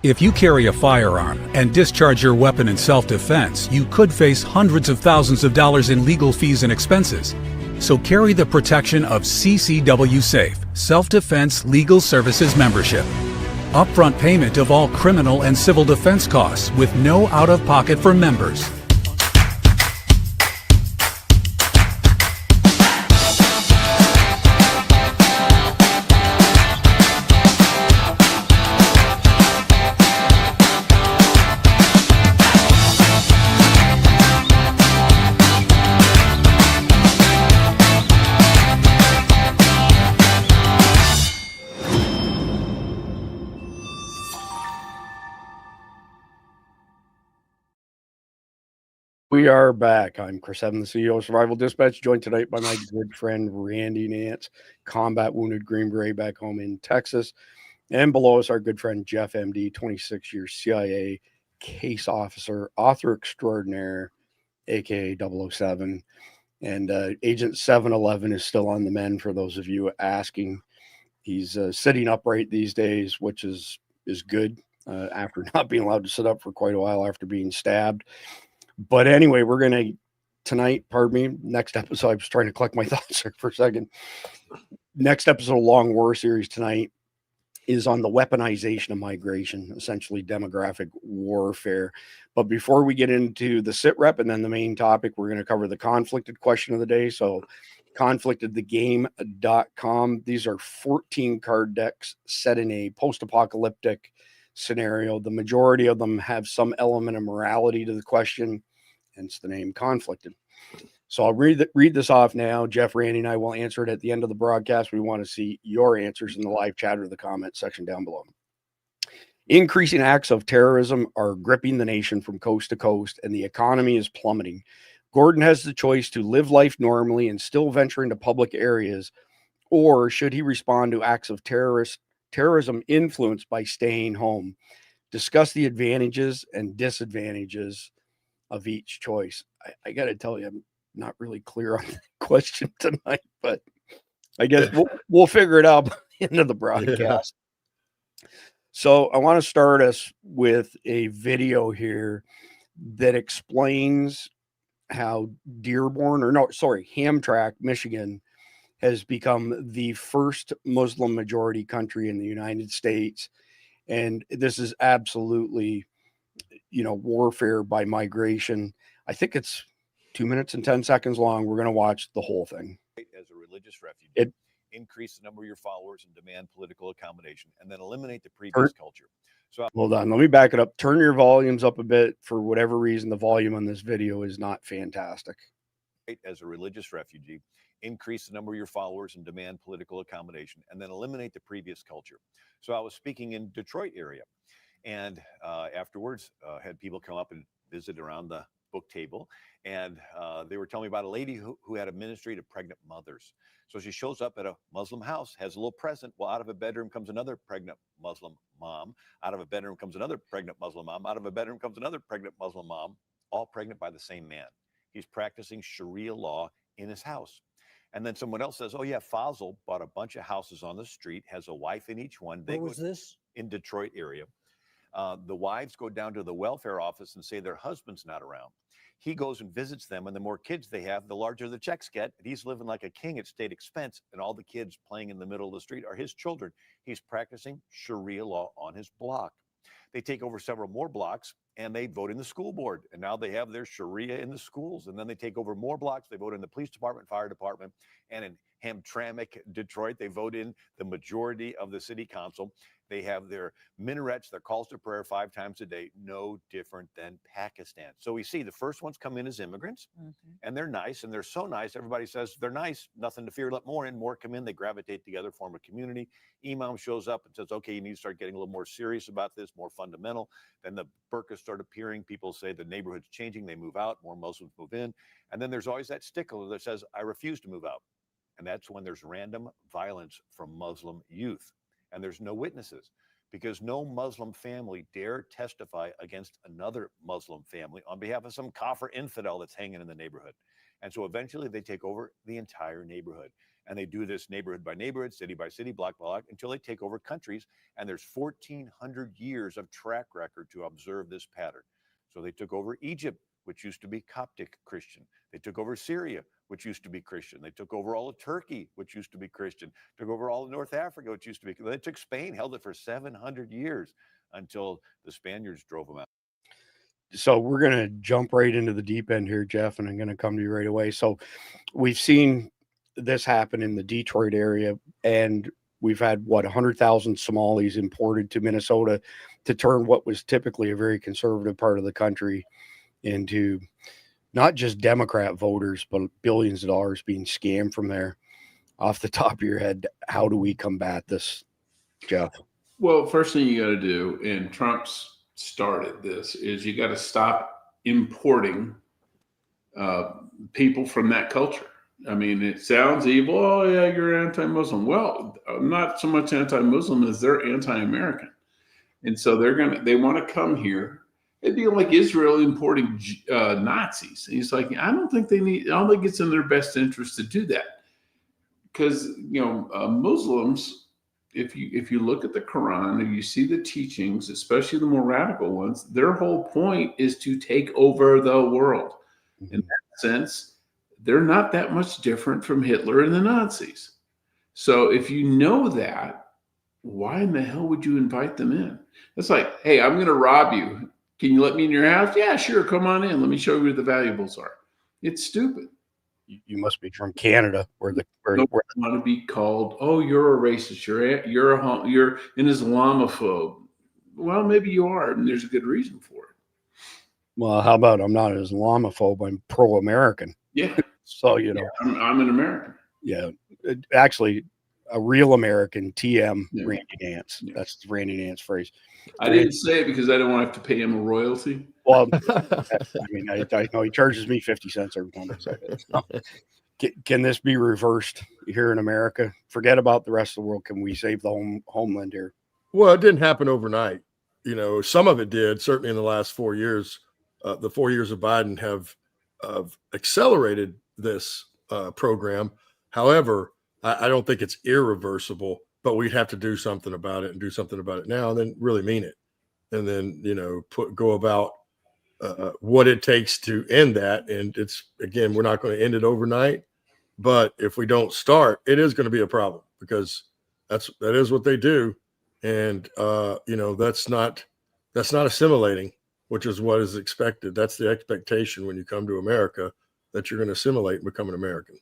If you carry a firearm and discharge your weapon in self-defense, you could face hundreds of thousands of dollars in legal fees and expenses. So carry the protection of CCW Safe, Self-Defense Legal Services membership. Upfront payment of all criminal and civil defense costs with no out-of-pocket for members. We are back. I'm Chris Evans, the CEO of Survival Dispatch, joined tonight by my good friend Randy Nance, combat wounded Green Beret back home in Texas. And below us, our good friend Jeff, MD, 26-year CIA case officer, author extraordinaire, aka 007. And Agent 711 is still on the mend for those of you asking. He's sitting upright these days, which is good after not being allowed to sit up for quite a while after being stabbed. But anyway, we're going to tonight, pardon me, next episode, I was trying to collect my thoughts for a second. Next episode of Long War series tonight is on the weaponization of migration, essentially demographic warfare. But before we get into the sit rep and then the main topic, we're going to cover the conflicted question of the day. So conflictedthegame.com. These are 14 card decks set in a post-apocalyptic scenario. The majority of them have some element of morality to the question, hence the name conflicted. So I'll read this off now. Jeff, Randy, and I will answer it at the end of the broadcast. We want to see your answers in the live chat or the comment section down below. Increasing acts of terrorism are gripping the nation from coast to coast, and the economy is plummeting. Gordon has the choice to live life normally and still venture into public areas, or should he respond to acts of terrorism influenced by staying home? Discuss the advantages and disadvantages of each choice. I got to tell you, I'm not really clear on the question tonight, but I guess we'll figure it out by the end of the broadcast. Yeah. So I want to start us with a video here that explains how Hamtramck, Michigan, has become the first Muslim majority country in the United States. And this is absolutely, warfare by migration. I think it's 2 minutes and 10 seconds long. We're going to watch the whole thing. As a religious refugee, increase the number of your followers and demand political accommodation, and then eliminate the previous culture. So hold on, let me back it up. Turn your volumes up a bit. For whatever reason, the volume on this video is not fantastic. As a religious refugee, increase the number of your followers and demand political accommodation, and then eliminate the previous culture. So I was speaking in Detroit area, and afterwards had people come up and visit around the book table, and they were telling me about a lady who had a ministry to pregnant mothers. So she shows up at a Muslim house, has a little present. Well, out of a bedroom comes another pregnant Muslim mom. Out of a bedroom comes another pregnant Muslim mom. Out of a bedroom comes another pregnant Muslim mom, all pregnant by the same man. He's practicing Sharia law in his house. And then someone else says, oh yeah, Fazil bought a bunch of houses on the street, has a wife in each one. Where was this? In Detroit area. The wives go down to the welfare office and say their husband's not around. He goes and visits them, and the more kids they have, the larger the checks get. And he's living like a king at state expense, and all the kids playing in the middle of the street are his children. He's practicing Sharia law on his block. They take over several more blocks, and they vote in the school board. And now they have their Sharia in the schools. And then they take over more blocks. They vote in the police department, fire department, and in Hamtramck, Detroit, they vote in the majority of the city council. They have their minarets, their calls to prayer 5 times a day, no different than Pakistan. So we see the first ones come in as immigrants, and they're nice, and they're so nice. Everybody says they're nice, nothing to fear, let more in, more come in. They gravitate together, form a community. Imam shows up and says, okay, you need to start getting a little more serious about this, more fundamental. Then the burqas start appearing. People say the neighborhood's changing. They move out, more Muslims move in. And then there's always that stickler that says, I refuse to move out. And that's when there's random violence from Muslim youth. And there's no witnesses, because no Muslim family dare testify against another Muslim family on behalf of some kafir infidel that's hanging in the neighborhood. And so eventually they take over the entire neighborhood. And they do this neighborhood by neighborhood, city by city, block by block, until they take over countries. And there's 1,400 years of track record to observe this pattern. So they took over Egypt, which used to be Coptic Christian. They took over Syria, which used to be Christian. They took over all of Turkey, which used to be Christian. Took over all of North Africa, which used to be. They took Spain, held it for 700 years until the Spaniards drove them out. So we're going to jump right into the deep end here, Jeff, and I'm going to come to you right away. So we've seen this happen in the Detroit area, and we've had 100,000 Somalis imported to Minnesota to turn what was typically a very conservative part of the country into not just Democrat voters, but billions of dollars being scammed from there. Off the top of your head, how do we combat this, Jeff? Well, first thing you got to do, and Trump's started this, is you got to stop importing people from that culture. I mean, it sounds evil. Oh, yeah, you're anti-Muslim. Well, I'm not so much anti-Muslim as they're anti-American. And so they want to come here. It'd be like Israel importing Nazis. And he's like, I don't think it's in their best interest to do that. Because, Muslims, if you look at the Quran and you see the teachings, especially the more radical ones, their whole point is to take over the world. Mm-hmm. In that sense, they're not that much different from Hitler and the Nazis. So if you know that, why in the hell would you invite them in? It's like, hey, I'm going to rob you. Can you let me in your house? Yeah, sure. Come on in. Let me show you where the valuables are. It's stupid. You must be from Canada, where don't want to be called, oh, you're a racist. You're an Islamophobe. Well, maybe you are, and there's a good reason for it. Well, how about I'm not an Islamophobe? I'm pro-American. Yeah. So I'm an American. Yeah, actually, a real American. TM Randy Nance. Yeah. That's Randy Nance's phrase. I didn't say it because I don't want to have to pay him a royalty. Well, I mean, I know he charges me 50 cents every time I say it. So, can this be reversed here in America? Forget about the rest of the world. Can we save the homeland here? Well, it didn't happen overnight. Some of it did. Certainly in the last 4 years, the 4 years of Biden have accelerated this program. However, I don't think it's irreversible, but we'd have to do something about it and do something about it now, and then really mean it. And then, go about what it takes to end that. And we're not going to end it overnight, but if we don't start, it is going to be a problem, because that is what they do. And, that's not assimilating, which is what is expected. That's the expectation when you come to America, that you're going to assimilate and become an American.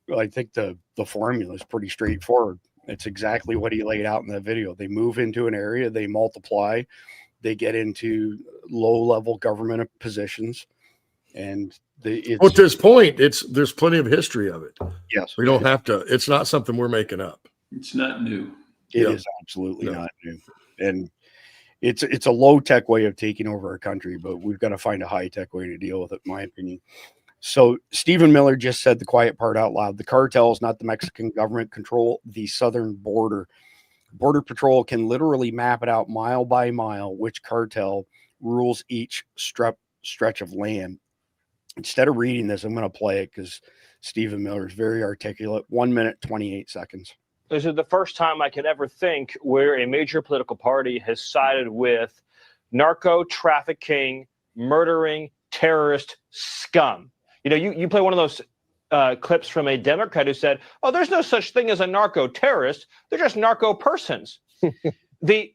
Well, I think the formula is pretty straightforward. It's exactly what he laid out in that video. They move into an area, they multiply, they get into low-level government positions, and at this point, there's plenty of history of it. Yes, we don't have to. It's not something we're making up. It's not new. It is absolutely not new, and it's a low-tech way of taking over our country, but we've got to find a high-tech way to deal with it, in my opinion. So Stephen Miller just said the quiet part out loud. The cartels, not the Mexican government, control the southern border. Border Patrol can literally map it out mile by mile which cartel rules each stretch of land. Instead of reading this, I'm going to play it because Stephen Miller is very articulate. 1 minute, 28 seconds. This is the first time I could ever think where a major political party has sided with narco trafficking, murdering, terrorist scum. You play one of those clips from a Democrat who said, oh, there's no such thing as a narco terrorist. They're just narco persons. The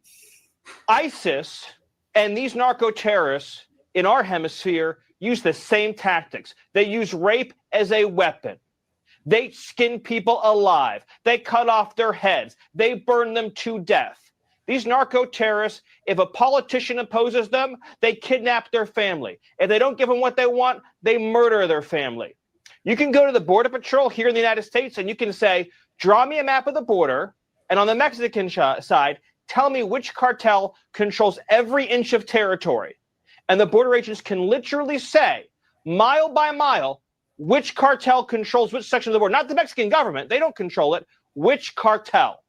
ISIS and these narco terrorists in our hemisphere use the same tactics. They use rape as a weapon. They skin people alive. They cut off their heads. They burn them to death. These narco terrorists, if a politician opposes them, they kidnap their family. If they don't give them what they want, they murder their family. You can go to the Border Patrol here in the United States and you can say, draw me a map of the border, and on the Mexican side, tell me which cartel controls every inch of territory. And the border agents can literally say, mile by mile, which cartel controls which section of the border. Not the Mexican government. They don't control it. Which cartel?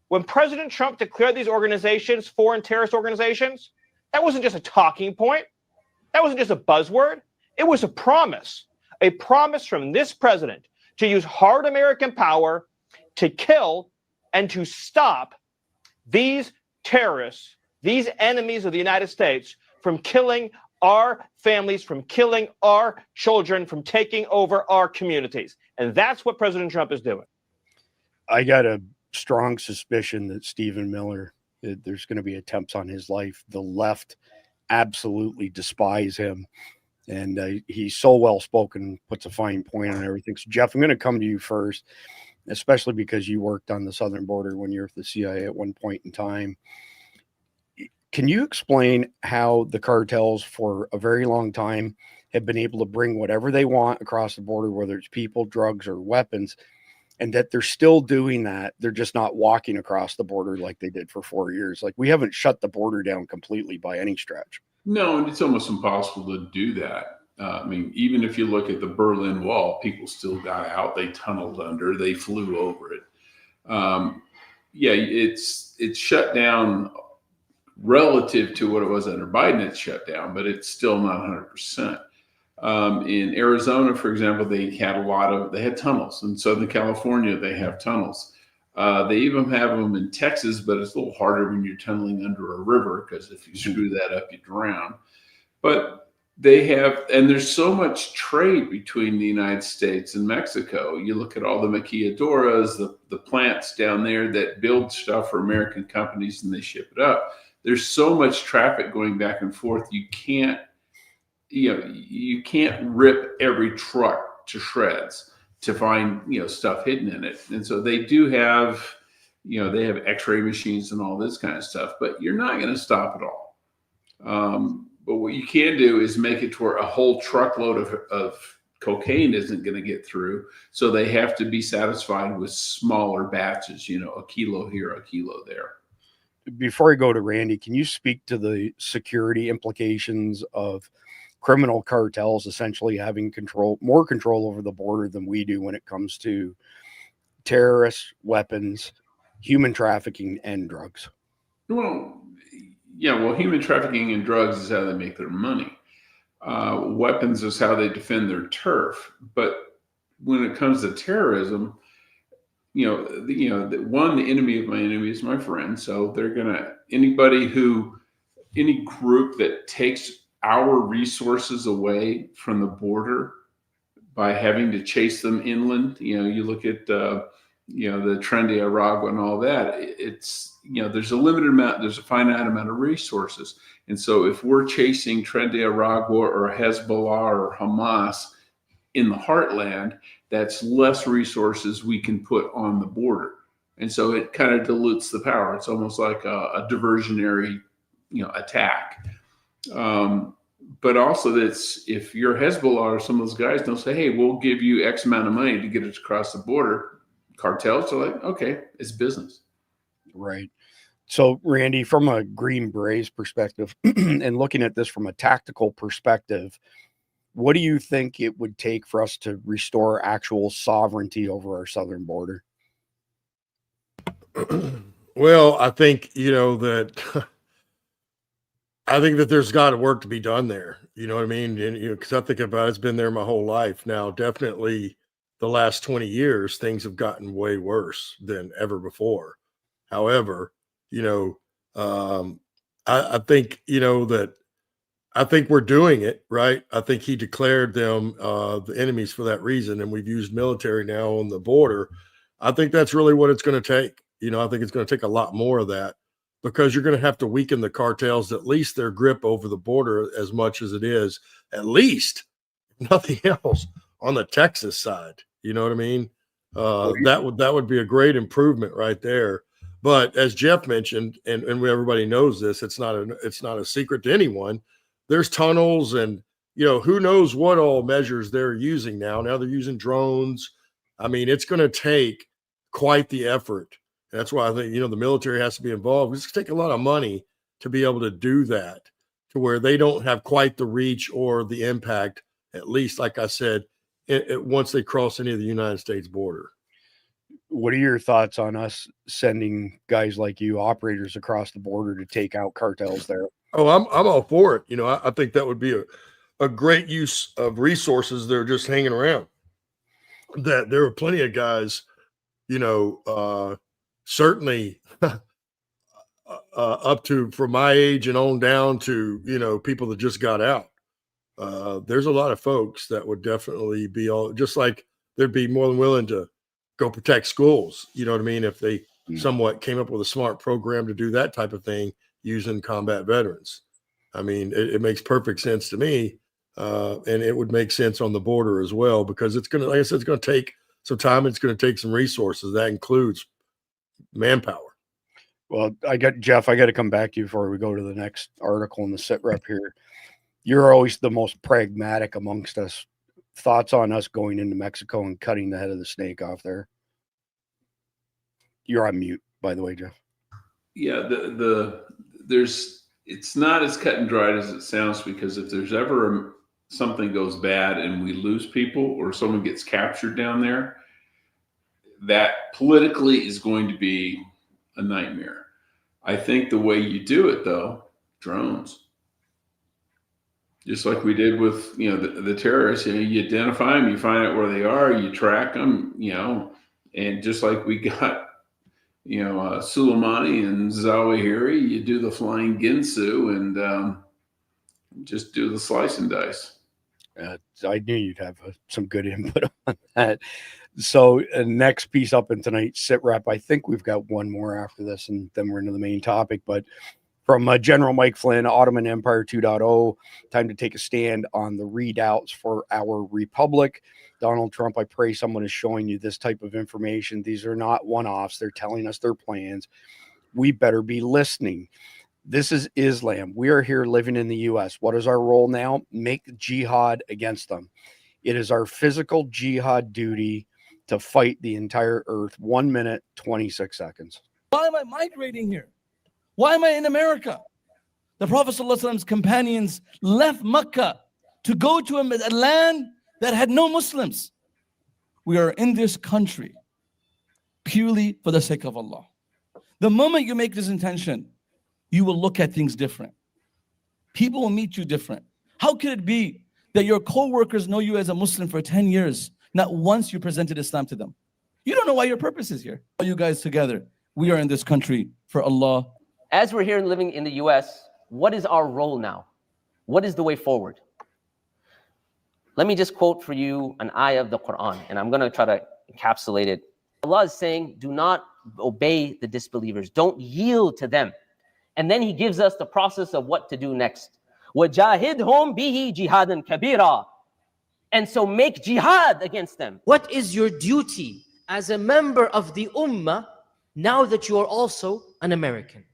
When President Trump declared these organizations foreign terrorist organizations, that wasn't just a talking point. That wasn't just a buzzword. It was a promise from this president to use hard American power to kill and to stop these terrorists, these enemies of the United States, from killing our families, from killing our children, from taking over our communities. And that's what President Trump is doing. I got a strong suspicion that Stephen Miller, there's going to be attempts on his life. The left absolutely despise him. And he's so well-spoken, puts a fine point on everything. So, Jeff, I'm going to come to you first, especially because you worked on the southern border when you were at the CIA at one point in time. Can you explain how the cartels for a very long time have been able to bring whatever they want across the border, whether it's people, drugs, or weapons, and that they're still doing that? They're just not walking across the border like they did for 4 years. Like, we haven't shut the border down completely by any stretch. No, and it's almost impossible to do that. I mean, even if you look at the Berlin Wall, people still got out. They tunneled under. They flew over it. Yeah, it's shut down relative to what it was under Biden. It's shut down, but it's still not 100%. In Arizona, for example, they had tunnels. In Southern California, they have tunnels. They even have them in Texas, but it's a little harder when you're tunneling under a river, because if you screw that up, you drown. But they have, and there's so much trade between the United States and Mexico. You look at all the maquiladoras, the plants down there that build stuff for American companies, and they ship it up. There's so much traffic going back and forth. You can't rip every truck to shreds to find, stuff hidden in it. And so they do have, they have x-ray machines and all this kind of stuff, but you're not going to stop it all. But what you can do is make it to where a whole truckload of cocaine isn't going to get through. So they have to be satisfied with smaller batches, a kilo here, a kilo there. Before I go to Randy, can you speak to the security implications of criminal cartels essentially having more control over the border than we do when it comes to terrorists, weapons, human trafficking, and drugs? Well, yeah, human trafficking and drugs is how they make their money. Weapons is how they defend their turf. But when it comes to terrorism, the enemy of my enemy is my friend. So they're any group that takes our resources away from the border by having to chase them inland. You look at the Tren de Aragua and all that. It's there's a finite amount of resources, and so if we're chasing Tren de Aragua or Hezbollah or Hamas in the heartland, that's less resources we can put on the border, and so it kind of dilutes the power. It's almost like a diversionary attack. But also, that's if you're Hezbollah or some of those guys, they'll say, hey, we'll give you X amount of money to get it across the border. Cartels are like, okay, it's business. Right. So, Randy, from a Green Berets perspective and looking at this from a tactical perspective, what do you think it would take for us to restore actual sovereignty over our southern border? Well, I think, that I think that there's got to work to be done there. You know what I mean? And, because I think about it, it's been there my whole life. Now, definitely the last 20 years, things have gotten way worse than ever before. However, I think, that I think we're doing it right. I think he declared them the enemies for that reason. And we've used military now on the border. I think that's really what it's going to take. I think it's going to take a lot more of that, because you're going to have to weaken the cartels, at least their grip over the border, as much as it is, at least nothing else, on the Texas side. You know what I mean? That would be a great improvement right there. But as Jeff mentioned, and everybody knows this, it's not a secret to anyone. There's tunnels and, who knows what all measures they're using now. Now they're using drones. I mean, it's going to take quite the effort. That's why I think, the military has to be involved. It's going to take a lot of money to be able to do that, to where they don't have quite the reach or the impact, at least, like I said, once they cross any of the United States border. What are your thoughts on us sending guys like you, operators, across the border to take out cartels there? Oh, I'm all for it. I think that would be a great use of resources that are just hanging around. that there were plenty of guys, certainly up to from my age and on down to, people that just got out. There's a lot of folks that would definitely be just like they'd be more than willing to go protect schools. You know what I mean? If they somewhat came up with a smart program to do that type of thing using combat veterans. I mean, it makes perfect sense to me. And it would make sense on the border as well, because it's going to, like I said, it's going to take some time. It's going to take some resources. That includes manpower. Well, Jeff, I got to come back to you before we go to the next article in the sit rep here. You're always the most pragmatic amongst us. Thoughts on us going into Mexico and cutting the head of the snake off there? You're on mute, by the way, Jeff. Yeah, it's not as cut and dried as it sounds, because if there's ever something goes bad and we lose people or someone gets captured down there, that politically is going to be a nightmare. I think the way you do it, though, drones. Just like we did with, the terrorists, you identify them, you find out where they are, you track them, and just like we got, Soleimani and Zawahiri, you do the flying Ginsu and just do the slice and dice. I knew you'd have some good input on that. So next piece up in tonight's sit rep, I think we've got one more after this, and then we're into the main topic. But from General Mike Flynn, Ottoman Empire 2.0, time to take a stand on the redoubts for our republic. Donald Trump, I pray someone is showing you this type of information. These are not one-offs. They're telling us their plans. We better be listening. This is Islam. We are here living in the U.S. What is our role now? Make jihad against them. It is our physical jihad duty to fight the entire earth. 1 minute, 26 seconds. Why am I migrating here? Why am I in America? The Prophet ﷺ's companions left Mecca to go to a land that had no Muslims. We are in this country purely for the sake of Allah. The moment you make this intention, you will look at things different. People will meet you different. How could it be that your co-workers know you as a Muslim for 10 years, not once you presented Islam to them? You don't know why your purpose is here. All you guys together, we are in this country for Allah. As we're here living in the US, what is our role now? What is the way forward? Let me just quote for you an ayah of the Quran, and I'm going to try to encapsulate it. Allah is saying, do not obey the disbelievers. Don't yield to them. And then he gives us the process of what to do next. وَجَاهِدْهُمْ بِهِ جِهَادًا كَبِيرًا. And so make jihad against them. What is your duty as a member of the Ummah now that you are also an American?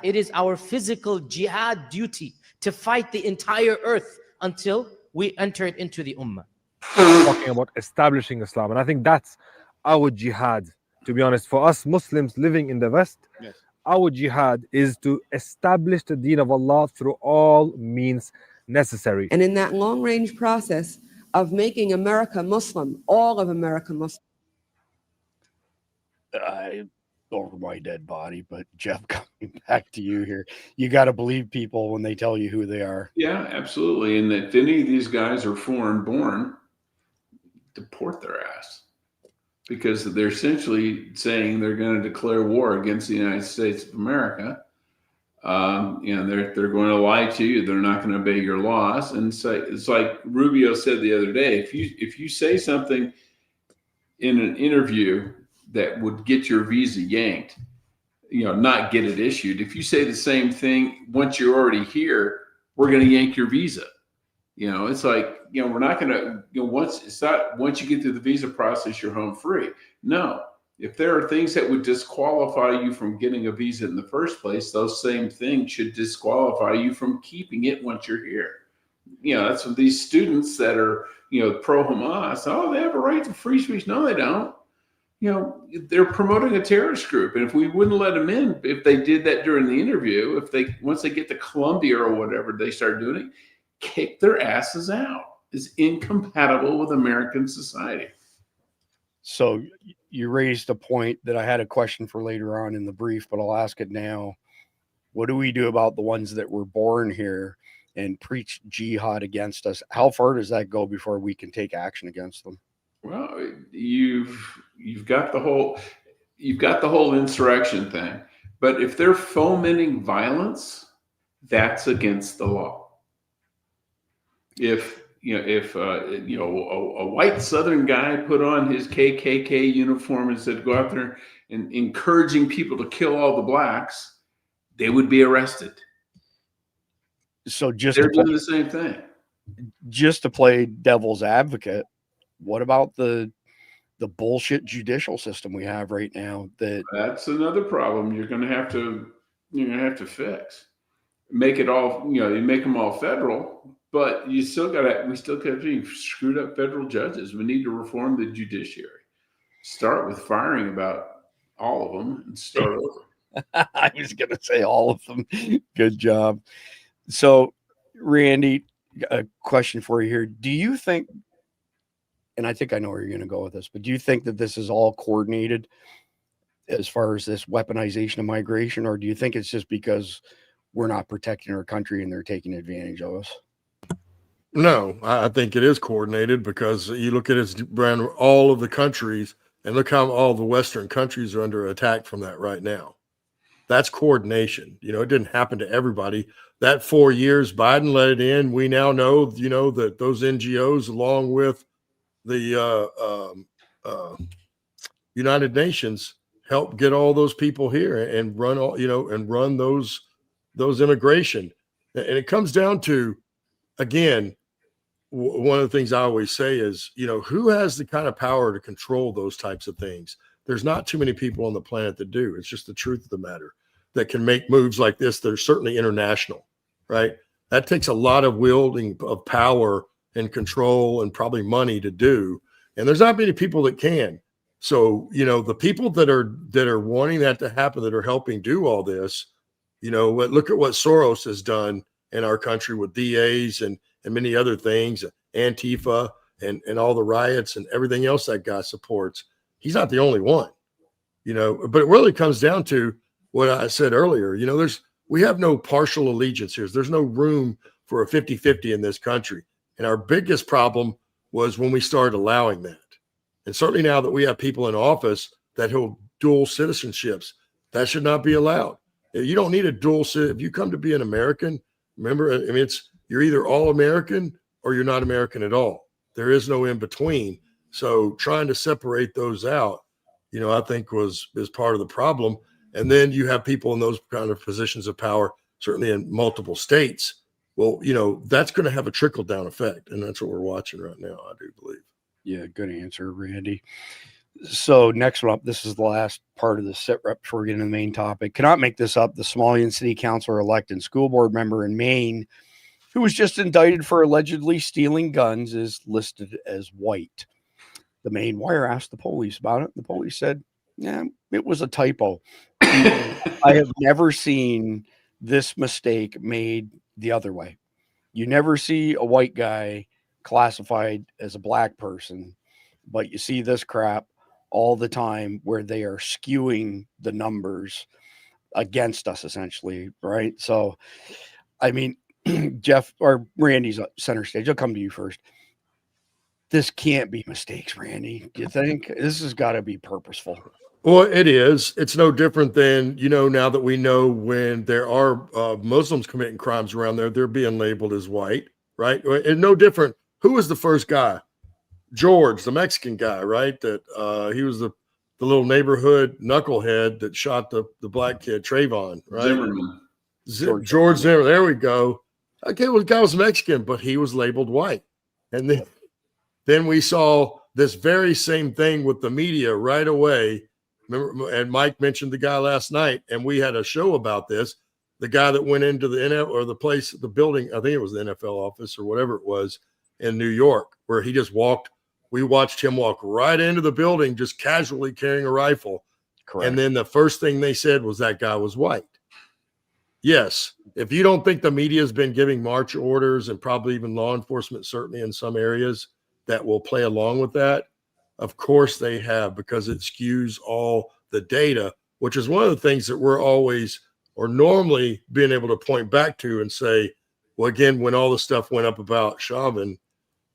It is our physical jihad duty to fight the entire earth until we enter it into the Ummah. Talking about establishing Islam. And I think that's our jihad, to be honest. For us Muslims living in the West, yes, our jihad is to establish the deen of Allah through all means necessary. And in that long-range process of making America Muslim, all of America Muslim. Over my dead body, but Jeff, coming back to you here, you got to believe people when they tell you who they are. Yeah, absolutely. And if any of these guys are foreign born, deport their ass, because they're essentially saying they're going to declare war against the United States of America. They're going to lie to you. They're not going to obey your laws. And so it's like Rubio said the other day, if you say something in an interview that would get your visa yanked, not get it issued. If you say the same thing once you're already here, we're going to yank your visa. It's like, we're not going to, once you get through the visa process, you're home free. No, if there are things that would disqualify you from getting a visa in the first place, those same things should disqualify you from keeping it once you're here. That's what these students that are, pro-Hamas, they have a right to free speech. No, they don't. They're promoting a terrorist group. And if we wouldn't let them in, if they did that during the interview, once they get to Columbia or whatever, they start doing it, kick their asses out. It's incompatible with American society. So you raised a point that I had a question for later on in the brief, but I'll ask it now. What do we do about the ones that were born here and preach jihad against us? How far does that go before we can take action against them? Well, you've got the whole insurrection thing, but if they're fomenting violence, that's against the law. If a white Southern guy put on his KKK uniform and said go out there and encouraging people to kill all the blacks, they would be arrested. So they're doing the same thing. Just to play devil's advocate, what about the bullshit judicial system we have right now? That's another problem you're going to have to fix. Make it all, you make them all federal, but we still got being screwed up federal judges. We need to reform the judiciary. Start with firing about all of them and start over. I was going to say all of them. Good job. So, Randy, a question for you here. Do you think, and I think I know where you're going to go with this, but do you think that this is all coordinated as far as this weaponization of migration, or do you think it's just because we're not protecting our country and they're taking advantage of us? No, I think it is coordinated, because you look at all of the countries, and look how all the Western countries are under attack from that right now. That's coordination. It didn't happen to everybody. That 4 years Biden let it in. We now know, that those NGOs, along with the United Nations, helped get all those people here and run those immigration. And it comes down to, again, one of the things I always say is, who has the kind of power to control those types of things? There's not too many people on the planet that do. It's just the truth of the matter, that can make moves like this. They're certainly international, right? That takes a lot of wielding of power and control and probably money to do. And there's not many people that can. So, the people that are wanting that to happen, that are helping do all this, look at what Soros has done in our country with DAs and many other things, Antifa and all the riots and everything else that guy supports. He's not the only one, but it really comes down to what I said earlier. We have no partial allegiance here. There's no room for a 50-50 in this country. And our biggest problem was when we started allowing that. And certainly now that we have people in office that hold dual citizenships, that should not be allowed. You don't need a dual citizen. If you come to be an American, remember, you're either all American or you're not American at all. There is no in between. So trying to separate those out, I think is part of the problem. And then you have people in those kind of positions of power, certainly in multiple states. Well, that's going to have a trickle down effect. And that's what we're watching right now, I do believe. Yeah, good answer, Randy. So next one up, this is the last part of the sit rep before we get into the main topic. Cannot make this up. The Somalian city councilor-elect and school board member in Maine, who was just indicted for allegedly stealing guns, is listed as white. The Maine Wire asked the police about it. The police said, yeah, it was a typo. I have never seen this mistake made the other way. You never see a white guy classified as a black person, but you see this crap all the time where they are skewing the numbers against us, essentially, right? So, Jeff or Randy's center stage. I'll come to you first. This can't be mistakes, Randy. Do you think? This has got to be purposeful. Well, it is. It's no different than, now that we know when there are Muslims committing crimes around there, they're being labeled as white, right? And no different. Who was the first guy? George, the Mexican guy, right? That he was the little neighborhood knucklehead that shot the black kid, Trayvon, right? Zimmerman. George Zimmerman. There we go. Okay, well, the guy was Mexican, but he was labeled white. And then we saw this very same thing with the media right away. Remember, and Mike mentioned the guy last night, and we had a show about this. The guy that went into the NFL or the building, I think it was the NFL office or whatever it was in New York, where he just walked. We watched him walk right into the building, just casually carrying a rifle. Correct. And then the first thing they said was that guy was white. Yes. If you don't think the media has been giving march orders, and probably even law enforcement, certainly in some areas, that will play along with that, of course they have, because it skews all the data, which is one of the things that we're always or normally being able to point back to and say, well, again, when all the stuff went up about Chauvin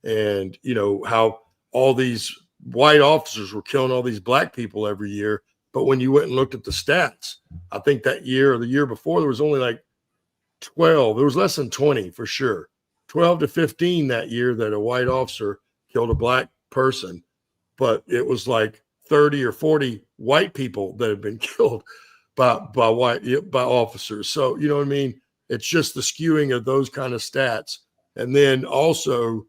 and, how all these white officers were killing all these black people every year. But when you went and looked at the stats, I think that year or the year before, there was only like 12. There was less than 20 for sure. 12 to 15 that year that a white officer killed a black person. But it was like 30 or 40 white people that had been killed by officers. So, you know what I mean? It's just the skewing of those kind of stats. And then also,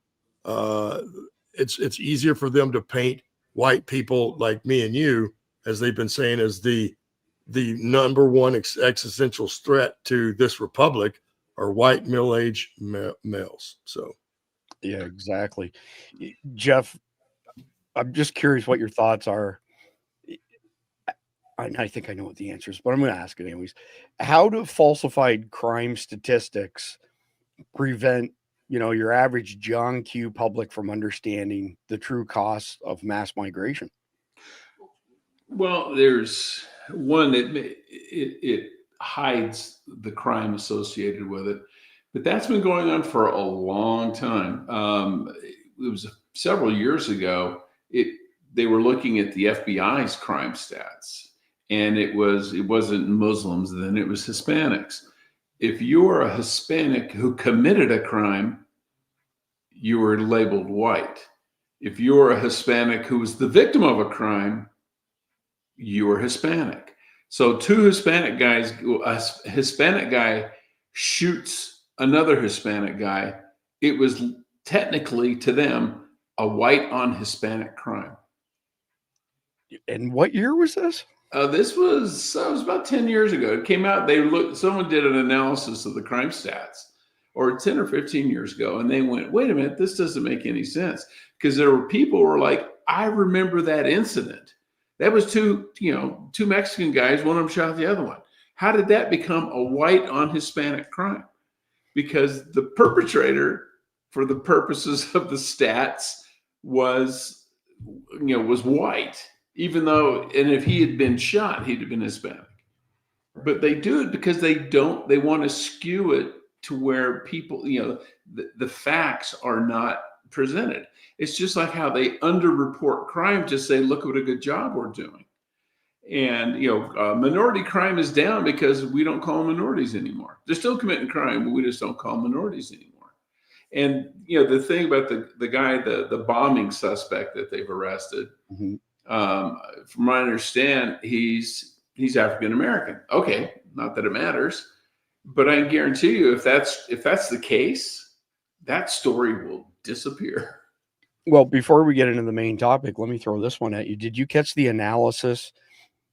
it's easier for them to paint white people like me and you, as they've been saying, as the number one existential threat to this republic are white middle-aged males. So, yeah, exactly. Jeff, I'm just curious what your thoughts are. I think I know what the answer is, but I'm going to ask it anyways. How do falsified crime statistics prevent, your average John Q public from understanding the true costs of mass migration? Well, there's one that it hides the crime associated with it, but that's been going on for a long time. It was several years ago. They were looking at the FBI's crime stats, and it wasn't Muslims then, it was Hispanics. If you were a Hispanic who committed a crime, you were labeled white. If you were a Hispanic who was the victim of a crime, you were Hispanic. So two Hispanic guys, a Hispanic guy shoots another Hispanic guy, it was technically to them a white on Hispanic crime. And what year was this? This was about 10 years ago. It came out, someone did an analysis of the crime stats, or 10 or 15 years ago, and they went, wait a minute, this doesn't make any sense. Because there were people who were like, I remember that incident. That was two Mexican guys, one of them shot the other one. How did that become a white on Hispanic crime? Because the perpetrator, for the purposes of the stats, was white, even though, and if he had been shot, he'd have been Hispanic. But they do it because they want to skew it to where people, the facts are not presented. It's just like how they underreport crime to say, look what a good job we're doing. And, minority crime is down because we don't call them minorities anymore. They're still committing crime, but we just don't call them minorities anymore. And, the thing about the guy, the bombing suspect that they've arrested, Mm-hmm. From what I understand, he's African-American. Okay. Not that it matters, but I guarantee you, if that's the case, that story will disappear. Well, before we get into the main topic, let me throw this one at you. Did you catch the analysis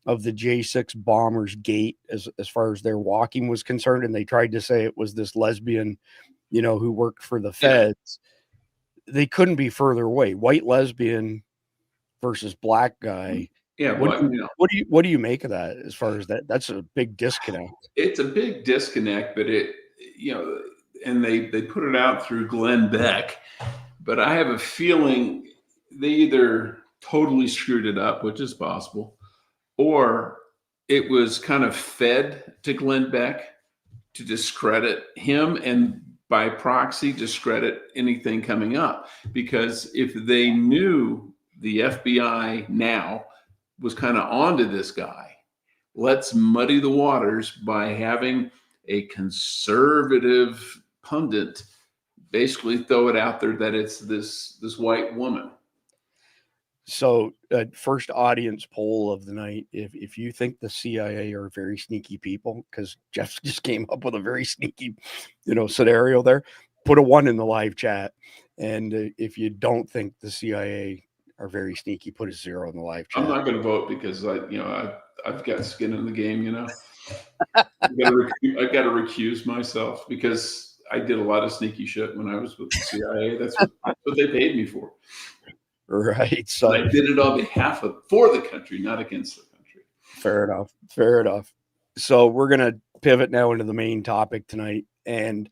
of the J6 bombers gate as far as their walking was concerned? And they tried to say it was this lesbian, who worked for the feds. Yeah. They couldn't be further away. White lesbian versus black guy. Yeah. What do you make of that as far as that? That's a big disconnect. It's a big disconnect, but and they put it out through Glenn Beck, but I have a feeling they either totally screwed it up, which is possible, or it was kind of fed to Glenn Beck to discredit him and by proxy discredit anything coming up. Because if they knew the FBI now was kind of onto this guy, let's muddy the waters by having a conservative pundit basically throw it out there that it's this white woman. So first audience poll of the night, if you think the CIA are very sneaky people, because Jeff just came up with a very sneaky scenario there, put a 1 in the live chat. And if you don't think the CIA are very sneaky, put a 0 in the live chat. I'm not going to vote because I've got skin in the game. I got to recuse myself because I did a lot of sneaky shit when I was with the CIA. That's what they paid me for. Right. So I did it on behalf for the country, not against the country. Fair enough. So we're going to pivot now into the main topic tonight. And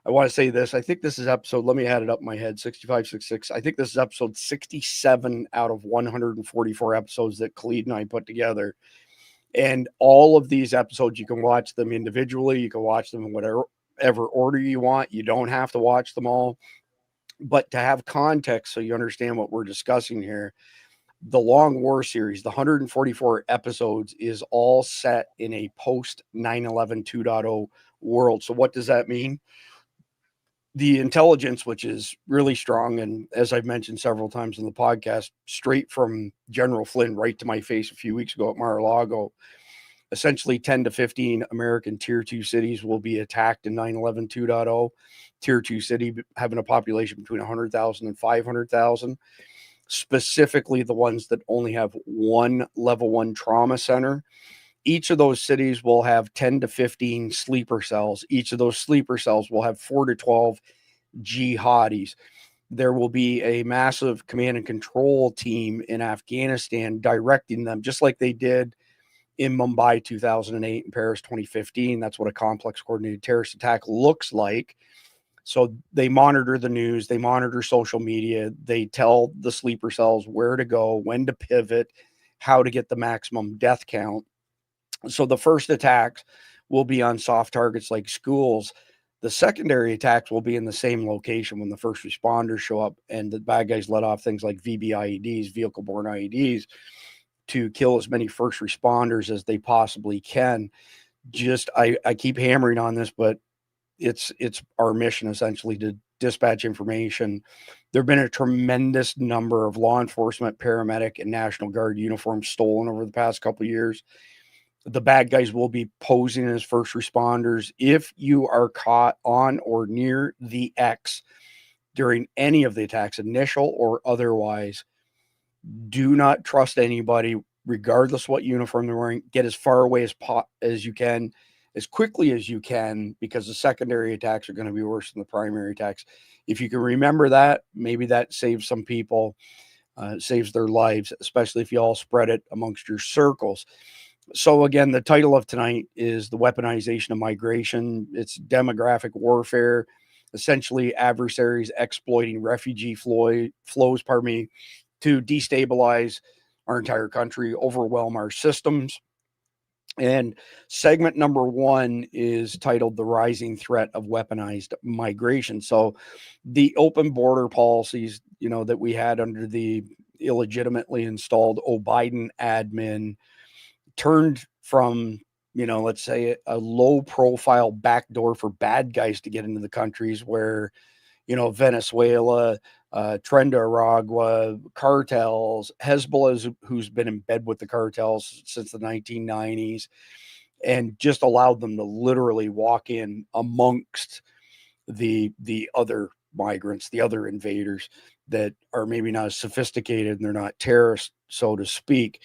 I want to say this. I think this is episode, let me add it up in my head, 6566. I think this is episode 67 out of 144 episodes that Khalid and I put together. And all of these episodes, you can watch them individually. You can watch them in whatever order you want. You don't have to watch them all. But to have context so you understand what we're discussing here, The Long War series, the 144 episodes, is all set in a post 9/11 2.0 world. So what does that mean? The intelligence, which is really strong, and as I've mentioned several times in the podcast, straight from General Flynn right to my face a few weeks ago at Mar-a-Lago, essentially 10 to 15 American tier 2 cities will be attacked in 9/11 2.0. Tier 2 city having a population between 100,000 and 500,000. Specifically the ones that only have one level 1 trauma center. Each of those cities will have 10 to 15 sleeper cells. Each of those sleeper cells will have 4 to 12 jihadis. There will be a massive command and control team in Afghanistan directing them, just like they did in Mumbai 2008 and Paris 2015. That's what a complex coordinated terrorist attack looks like. So they monitor the news, they monitor social media, they tell the sleeper cells where to go, when to pivot, how to get the maximum death count. So the first attacks will be on soft targets like schools. The secondary attacks will be in the same location when the first responders show up, and the bad guys let off things like VBIEDs, vehicle-borne IEDs, to kill as many first responders as they possibly can. I keep hammering on this, but it's our mission essentially to dispatch information. There have been a tremendous number of law enforcement, paramedic, and National Guard uniforms stolen over the past couple of years. The bad guys will be posing as first responders. If you are caught on or near the X during any of the attacks, initial or otherwise, do not trust anybody, regardless what uniform they're wearing. Get as far away as you can, as quickly as you can, because the secondary attacks are going to be worse than the primary attacks. If you can remember that, maybe that saves some people, saves their lives, especially if you all spread it amongst your circles. So again, the title of tonight is The Weaponization of Migration. It's demographic warfare, essentially adversaries exploiting refugee flows, to destabilize our entire country, overwhelm our systems. And segment number 1 is titled The Rising Threat of Weaponized Migration. So the open border policies, that we had under the illegitimately installed Biden admin turned from, let's say a low profile backdoor for bad guys to get into the countries where, Venezuela, Nicaragua, cartels, Hezbollah, who's been in bed with the cartels since the 1990s, and just allowed them to literally walk in amongst the other migrants, the other invaders that are maybe not as sophisticated and they're not terrorists, so to speak.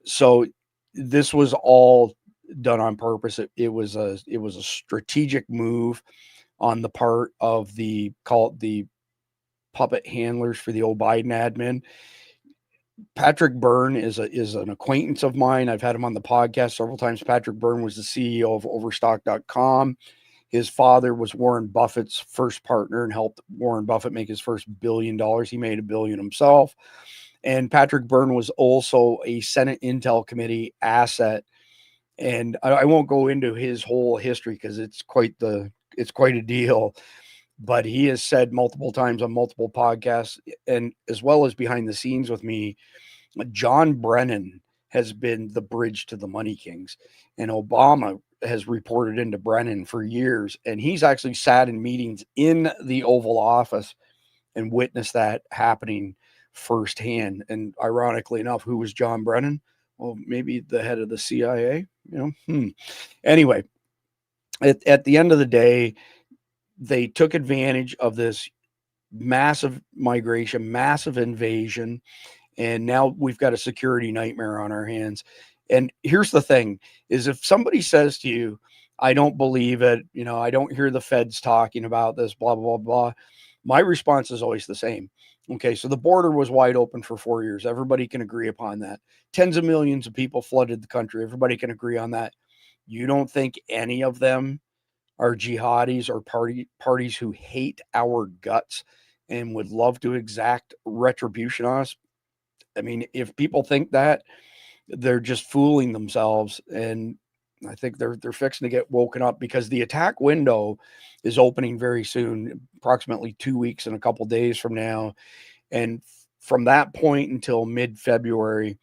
So this was all done on purpose. It was a strategic move on the part of the puppet handlers for the Biden admin. Patrick Byrne is an acquaintance of mine. I've had him on the podcast several times. Patrick Byrne was the CEO of Overstock.com. His father was Warren Buffett's first partner and helped Warren Buffett make his first $1 billion. He made $1 billion himself. And Patrick Byrne was also a Senate Intel Committee asset. And I won't go into his whole history because it's quite a deal. But he has said multiple times on multiple podcasts, and as well as behind the scenes with me, John Brennan has been the bridge to the money kings. And Obama has reported into Brennan for years. And he's actually sat in meetings in the Oval Office and witnessed that happening firsthand. And ironically enough, who was John Brennan? Well, maybe the head of the CIA, Anyway, at the end of the day, they took advantage of this massive migration, massive invasion, and now we've got a security nightmare on our hands. And here's the thing, is if somebody says to you, I don't believe it, I don't hear the feds talking about this, blah, blah, blah, my response is always the same. Okay, so the border was wide open for 4 years. Everybody can agree upon that. Tens of millions of people flooded the country. Everybody can agree on that. You don't think any of them are jihadis or parties who hate our guts and would love to exact retribution on us? I mean, if people think that, they're just fooling themselves. And I think they're fixing to get woken up, because the attack window is opening very soon, approximately 2 weeks and a couple days from now. And from that point until mid-February,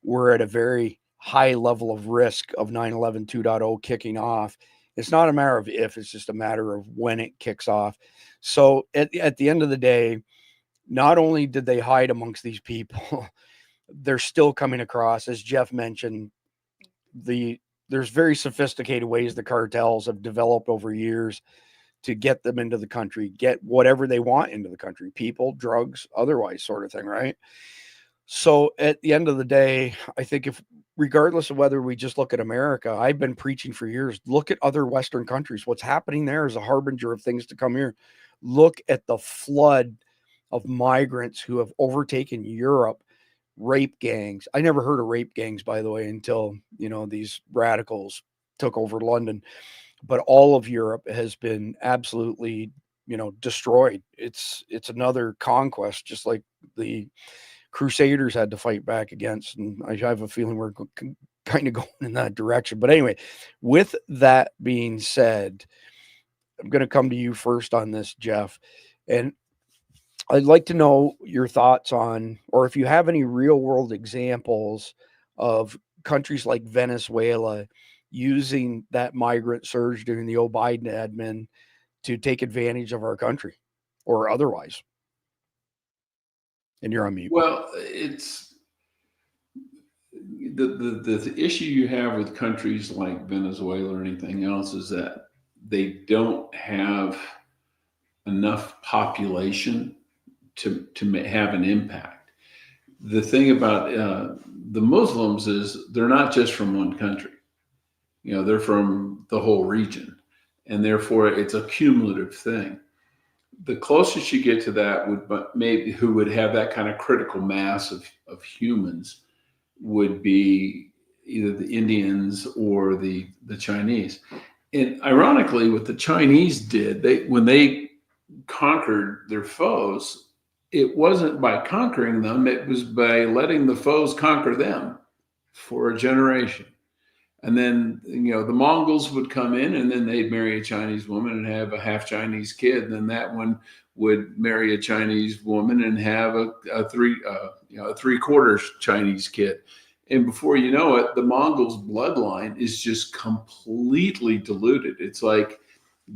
we're at a very high level of risk of 9/11 2.0 kicking off. It's not a matter of if, it's just a matter of when it kicks off. So at the end of the day, not only did they hide amongst these people, they're still coming across, as Jeff mentioned, there's very sophisticated ways the cartels have developed over years to get them into the country, get whatever they want into the country, people, drugs, otherwise, sort of thing, right? So at the end of the day, I think if, regardless of whether we just look at America, I've been preaching for years, look at other Western countries. What's happening there is a harbinger of things to come here. Look at the flood of migrants who have overtaken Europe, rape gangs. I never heard of rape gangs, by the way, until, these radicals took over London. But all of Europe has been absolutely, destroyed. It's another conquest, just like the Crusaders had to fight back against. And I have a feeling we're kind of going in that direction. But anyway, with that being said, I'm going to come to you first on this, Jeff. And I'd like to know your thoughts on, or if you have any real world examples of countries like Venezuela using that migrant surge during the Biden admin to take advantage of our country or otherwise. And you're on mute. Well, it's the issue you have with countries like Venezuela or anything else is that they don't have enough population to have an impact. The thing about the Muslims is they're not just from one country. They're from the whole region, and therefore it's a cumulative thing. The closest you get to that who would have that kind of critical mass of humans would be either the Indians or the Chinese. And ironically, what the Chinese did, when they conquered their foes, it wasn't by conquering them, it was by letting the foes conquer them for a generation. And then, the Mongols would come in and then they'd marry a Chinese woman and have a half Chinese kid. And then that one would marry a Chinese woman and have a three-quarters Chinese kid. And before you know it, the Mongols' bloodline is just completely diluted. It's like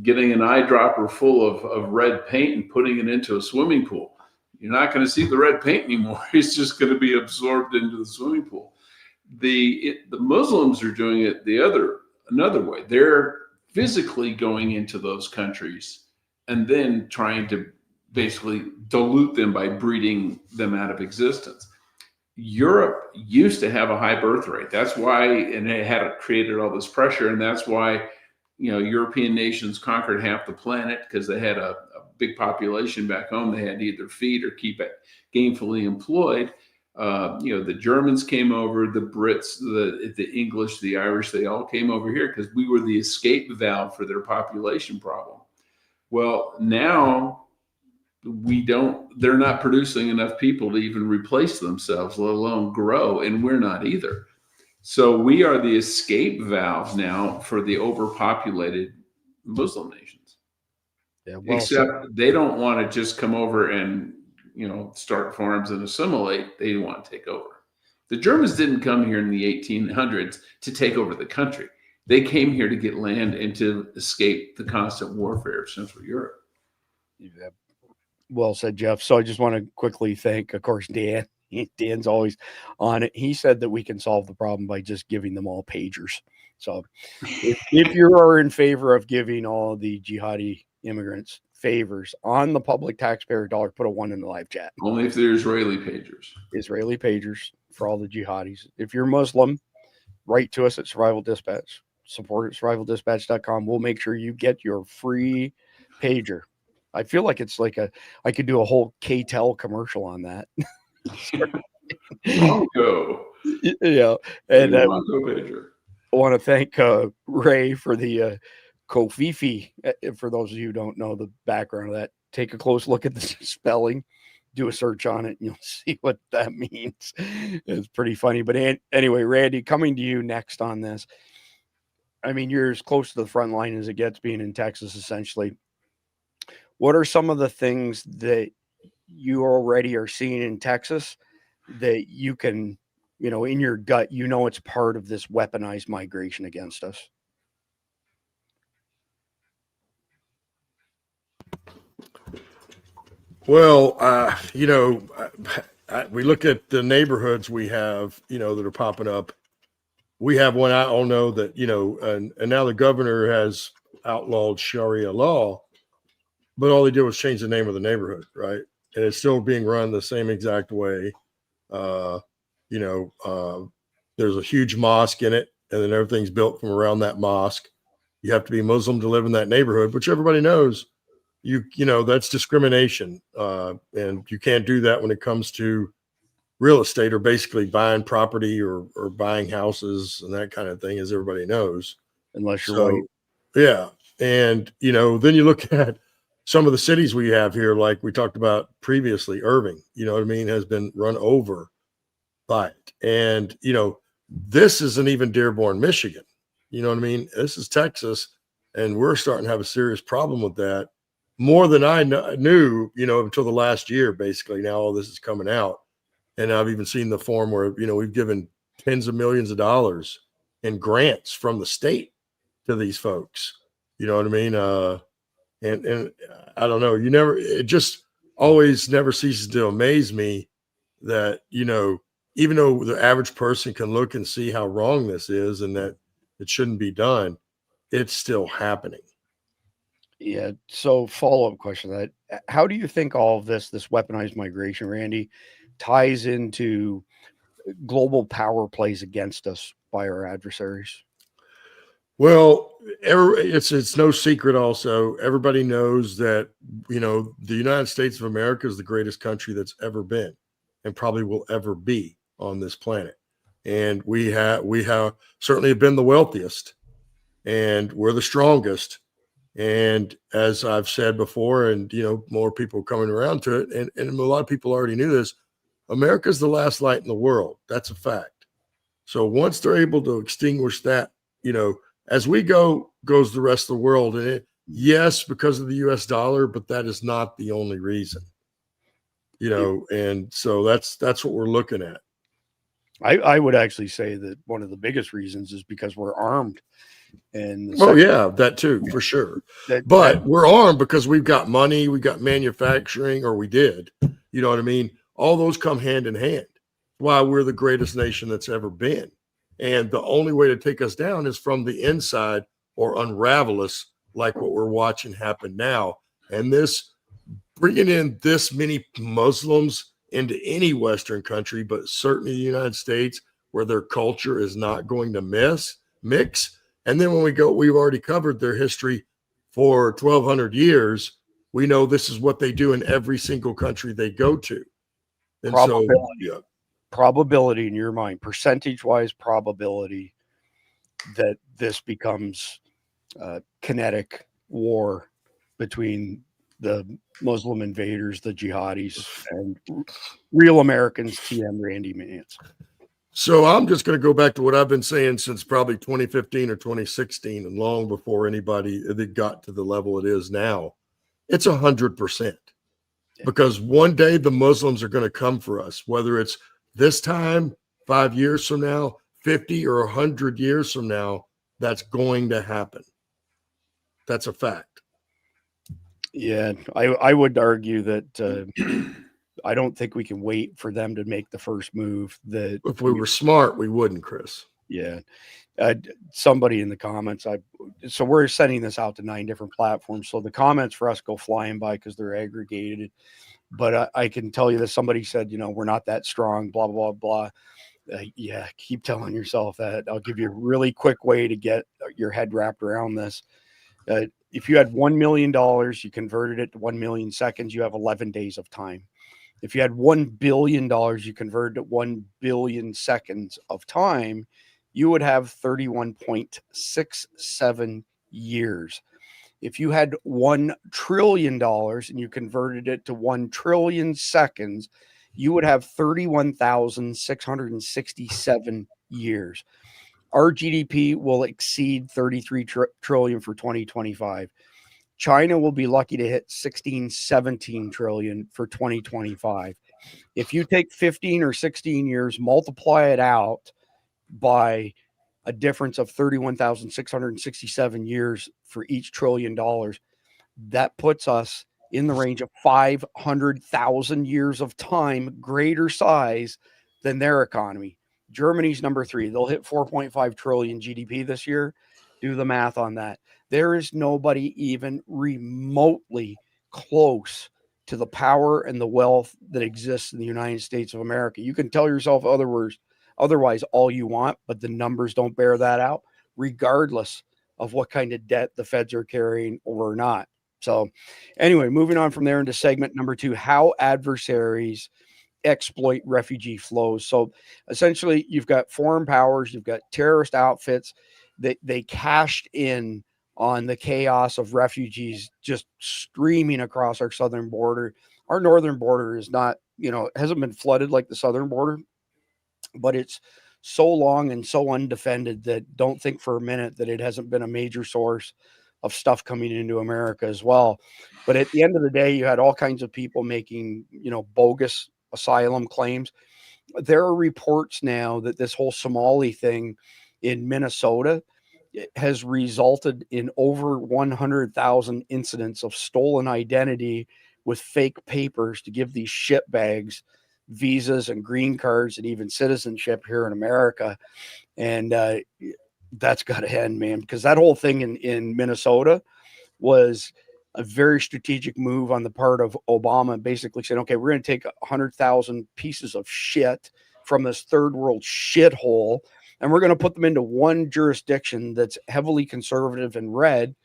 getting an eyedropper full of red paint and putting it into a swimming pool. You're not going to see the red paint anymore. It's just going to be absorbed into the swimming pool. The Muslims are doing it another way. They're physically going into those countries and then trying to basically dilute them by breeding them out of existence. Europe used to have a high birth rate. That's why, and it had created all this pressure. And that's why, European nations conquered half the planet, because they had a big population back home. They had to either feed or keep it gainfully employed. The Germans came over, the Brits, the English, the Irish, they all came over here because we were the escape valve for their population problem. Well, now they're not producing enough people to even replace themselves, let alone grow, and we're not either. So we are the escape valve now for the overpopulated Muslim nations. Yeah, except they don't want to just come over and start farms and assimilate. They want to take over. The Germans didn't come here in the 1800s to take over the country. They came here to get land and to escape the constant warfare of Central Europe. Yeah. Well said, Jeff. So I just want to quickly thank, of course, Dan. Dan's always on it. He said that we can solve the problem by just giving them all pagers. So if you are in favor of giving all the jihadi immigrants favors on the public taxpayer dollar, put a 1 in the live chat. Only if they're Israeli pagers. Israeli pagers for all the jihadis. If you're Muslim, write to us at Survival Dispatch. Support at survivaldispatch.com. We'll make sure you get your free pager. I feel like it's like I could do a whole KTEL commercial on that. Mongo. Yeah. And Mongo pager. I want to thank Ray for the Kofifi. For those of you who don't know the background of that, take a close look at the spelling, do a search on it, and you'll see what that means. It's pretty funny. But anyway, Randy, coming to you next on this. I mean, you're as close to the front line as it gets, being in Texas, essentially. What are some of the things that you already are seeing in Texas that you can, in your gut, it's part of this weaponized migration against us? Well, we look at the neighborhoods we have, that are popping up. We have one, I don't know that, and now the governor has outlawed Sharia law, but all they did was change the name of the neighborhood, right? And it's still being run the same exact way. There's a huge mosque in it, and then everything's built from around that mosque. You have to be Muslim to live in that neighborhood, which everybody knows. That's discrimination, and you can't do that when it comes to real estate or basically buying property or buying houses and that kind of thing, as everybody knows. Unless you're white. Yeah. And, then you look at some of the cities we have here, like we talked about previously, Irving, has been run over by it. And, this isn't even Dearborn, Michigan. This is Texas, and we're starting to have a serious problem with that. More than I knew, until the last year, basically. Now all this is coming out. And I've even seen the form where, we've given tens of millions of dollars in grants from the state to these folks. You know what I mean? And I don't know, it just always never ceases to amaze me that, even though the average person can look and see how wrong this is and that it shouldn't be done, it's still happening. Yeah. So follow-up question to that. How do you think all of this weaponized migration, Randy, ties into global power plays against us by our adversaries? Well, it's no secret also. Everybody knows that, the United States of America is the greatest country that's ever been and probably will ever be on this planet. And we have certainly been the wealthiest, and we're the strongest. And as I've said before, and, more people coming around to it, and a lot of people already knew this, America's the last light in the world. That's a fact. So once they're able to extinguish that, as we goes the rest of the world. And yes, because of the US dollar, but that is not the only reason, and so that's what we're looking at. I would actually say that one of the biggest reasons is because we're armed. And that too, for sure. But we're armed because we've got money, we've got manufacturing, or we did. You know what I mean? All those come hand in hand. Why we're the greatest nation that's ever been. And the only way to take us down is from the inside or unravel us, like what we're watching happen now. And this bringing in this many Muslims into any Western country, but certainly the United States, where their culture is not going to mix. And then when we've already covered their history for 1,200 years. We know this is what they do in every single country they go to. And probability in your mind, percentage-wise probability that this becomes kinetic war between the Muslim invaders, the jihadis, and real Americans, TM Randy Mance. So I'm just going to go back to what I've been saying since probably 2015 or 2016, and long before anybody that got to the level it is now. It's 100%. Because one day the Muslims are going to come for us, whether it's this time, 5 years from now, 50 or 100 years from now. That's going to happen. That's a fact. Yeah, I would argue that I don't think we can wait for them to make the first move. That if we were smart, we wouldn't, Chris. Yeah. Somebody in the comments, so we're sending this out to 9 different platforms. So the comments for us go flying by because they're aggregated. But I can tell you that somebody said, we're not that strong, blah, blah, blah. Yeah, keep telling yourself that. I'll give you a really quick way to get your head wrapped around this. If you had $1 million, you converted it to 1 million seconds, you have 11 days of time. If you had $1 billion, you converted it to 1 billion seconds of time, you would have 31.67 years. If you had $1 trillion and you converted it to 1 trillion seconds, you would have 31,667 years. Our GDP will exceed 33 trillion for 2025. China will be lucky to hit 16, 17 trillion for 2025. If you take 15 or 16 years, multiply it out by a difference of 31,667 years for each $1 trillion, that puts us in the range of 500,000 years of time greater size than their economy. Germany's number 3. They'll hit 4.5 trillion GDP this year. Do the math on that. There is nobody even remotely close to the power and the wealth that exists in the United States of America. You can tell yourself otherwise all you want, but the numbers don't bear that out, regardless of what kind of debt the feds are carrying or not. So anyway, moving on from there into segment number 2, how adversaries exploit refugee flows. So essentially, you've got foreign powers, you've got terrorist outfits that they cashed in on the chaos of refugees just streaming across our southern border. Our northern border is not, hasn't been flooded like the southern border, but it's so long and so undefended that don't think for a minute that it hasn't been a major source of stuff coming into America as well. But at the end of the day, you had all kinds of people making, bogus asylum claims. There are reports now that this whole Somali thing in Minnesota has resulted in over 100,000 incidents of stolen identity with fake papers to give these shitbags visas and green cards and even citizenship here in America. And that's got to end, man, because that whole thing in Minnesota was a very strategic move on the part of Obama, basically saying, okay, we're going to take 100,000 pieces of shit from this third world shithole, and we're going to put them into one jurisdiction that's heavily conservative and red,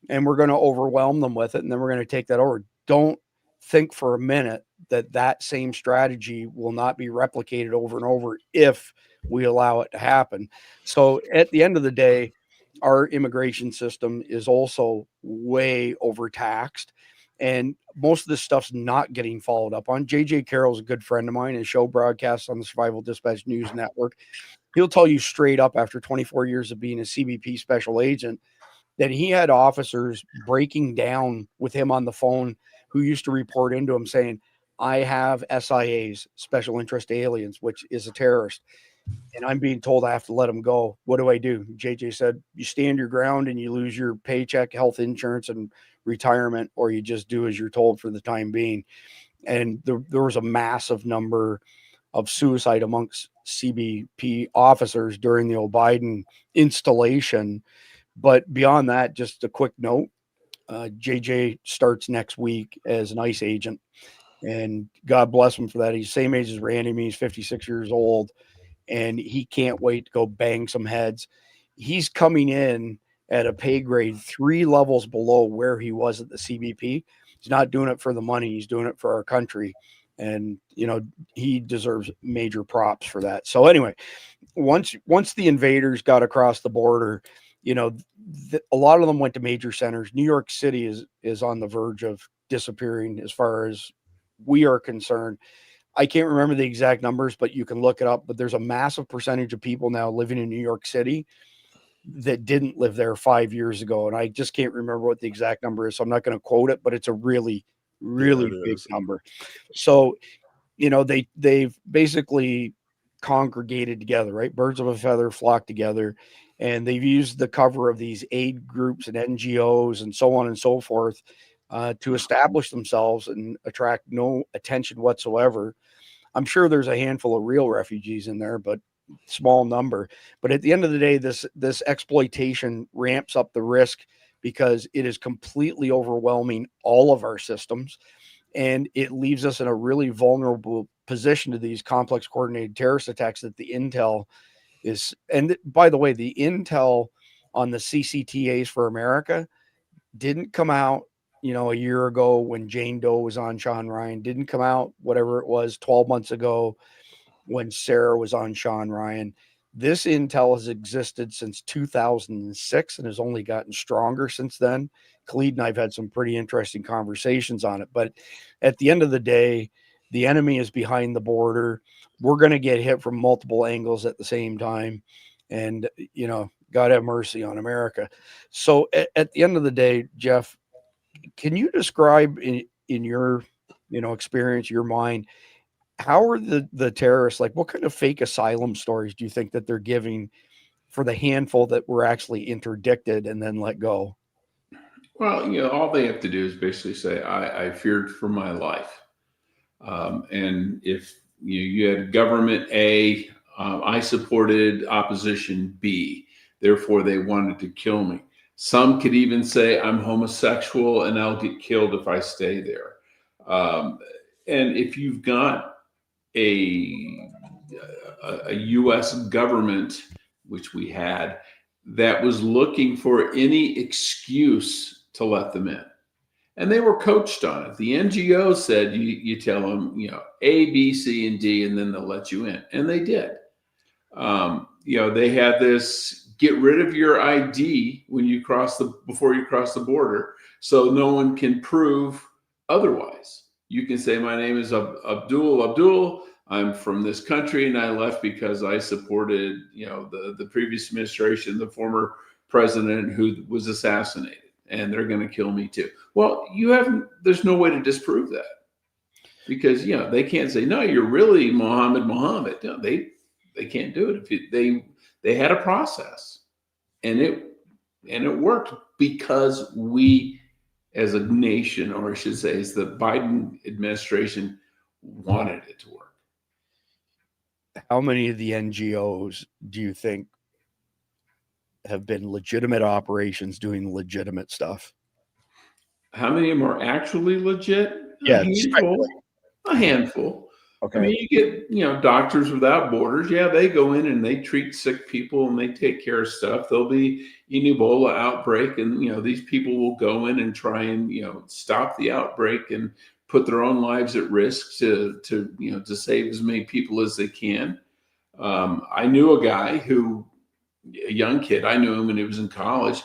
and we're going to overwhelm them with it, and then we're going to take that over. Don't think for a minute that that same strategy will not be replicated over and over if we allow it to happen. So at the end of the day, our immigration system is also way overtaxed, and most of this stuff's not getting followed up on. JJ Carroll's a good friend of mine. His show broadcasts on the Survival Dispatch News Network. He'll tell you straight up, after 24 years of being a CBP special agent, that he had officers breaking down with him on the phone who used to report into him saying, I have SIAs, special interest aliens, which is a terrorist, and I'm being told I have to let him go. What do I do? JJ said, you stand your ground and you lose your paycheck, health insurance, and retirement, or you just do as you're told for the time being. And there was a massive number of suicide amongst CBP officers during the Biden installation. But beyond that, just a quick note, JJ starts next week as an ICE agent, and God bless him for that. He's the same age as Randy. He's 56 years old, and he can't wait to go bang some heads. He's coming in at a pay grade 3 levels below where he was at the CBP. He's not doing it for the money. He's doing it for our country. And, he deserves major props for that. So anyway, once the invaders got across the border, a lot of them went to major centers. New York City is on the verge of disappearing as far as we are concerned. I can't remember the exact numbers, but you can look it up. But there's a massive percentage of people now living in New York City that didn't live there 5 years ago. And I just can't remember what the exact number is. So I'm not going to quote it, but it's a really, really big number. So, they've basically congregated together, right? Birds of a feather flock together. And they've used the cover of these aid groups and NGOs and so on and so forth to establish themselves and attract no attention whatsoever. I'm sure there's a handful of real refugees in there, but small number. But at the end of the day, this exploitation ramps up the risk because it is completely overwhelming all of our systems, and it leaves us in a really vulnerable position to these complex coordinated terrorist attacks that the intel is. And by the way, the intel on the CCTAs for America didn't come out, a year ago when Jane Doe was on Sean Ryan, didn't come out, whatever it was, 12 months ago when Sarah was on Sean Ryan. This intel has existed since 2006 and has only gotten stronger since then. Khalid and I've had some pretty interesting conversations on it. But at the end of the day, the enemy is behind the border. We're going to get hit from multiple angles at the same time. And, God have mercy on America. So at the end of the day, Jeff, Can you describe in your experience, your mind, how are the terrorists, like, what kind of fake asylum stories do you think that they're giving for the handful that were actually interdicted and then let go? Well, all they have to do is basically say, I feared for my life. And if you had government A, I supported opposition B, therefore they wanted to kill me. Some could even say I'm homosexual and I'll get killed if I stay there. And if you've got a U.S. government, which we had, that was looking for any excuse to let them in, and they were coached on it. The NGO said you tell them A, B, C, and D, and then they'll let you in, and they did. They had this: get rid of your ID before you cross the border, so no one can prove otherwise. You can say, my name is Abdul. I'm from this country, and I left because I supported, the previous administration, the former president who was assassinated, and they're going to kill me too. Well, there's no way to disprove that, because they can't say, no, you're really Muhammad. No, they can't do it. They had a process, and it worked because we, as a nation, or I should say, as the Biden administration, wanted it to work. How many of the NGOs do you think have been legitimate operations doing legitimate stuff? How many of them are actually legit? Yeah, a handful. Okay. I mean, you get, Doctors Without Borders. Yeah, they go in and they treat sick people and they take care of stuff. There'll be an Ebola outbreak, and these people will go in and try and stop the outbreak and put their own lives at risk to save as many people as they can. I knew a guy a young kid. I knew him when he was in college,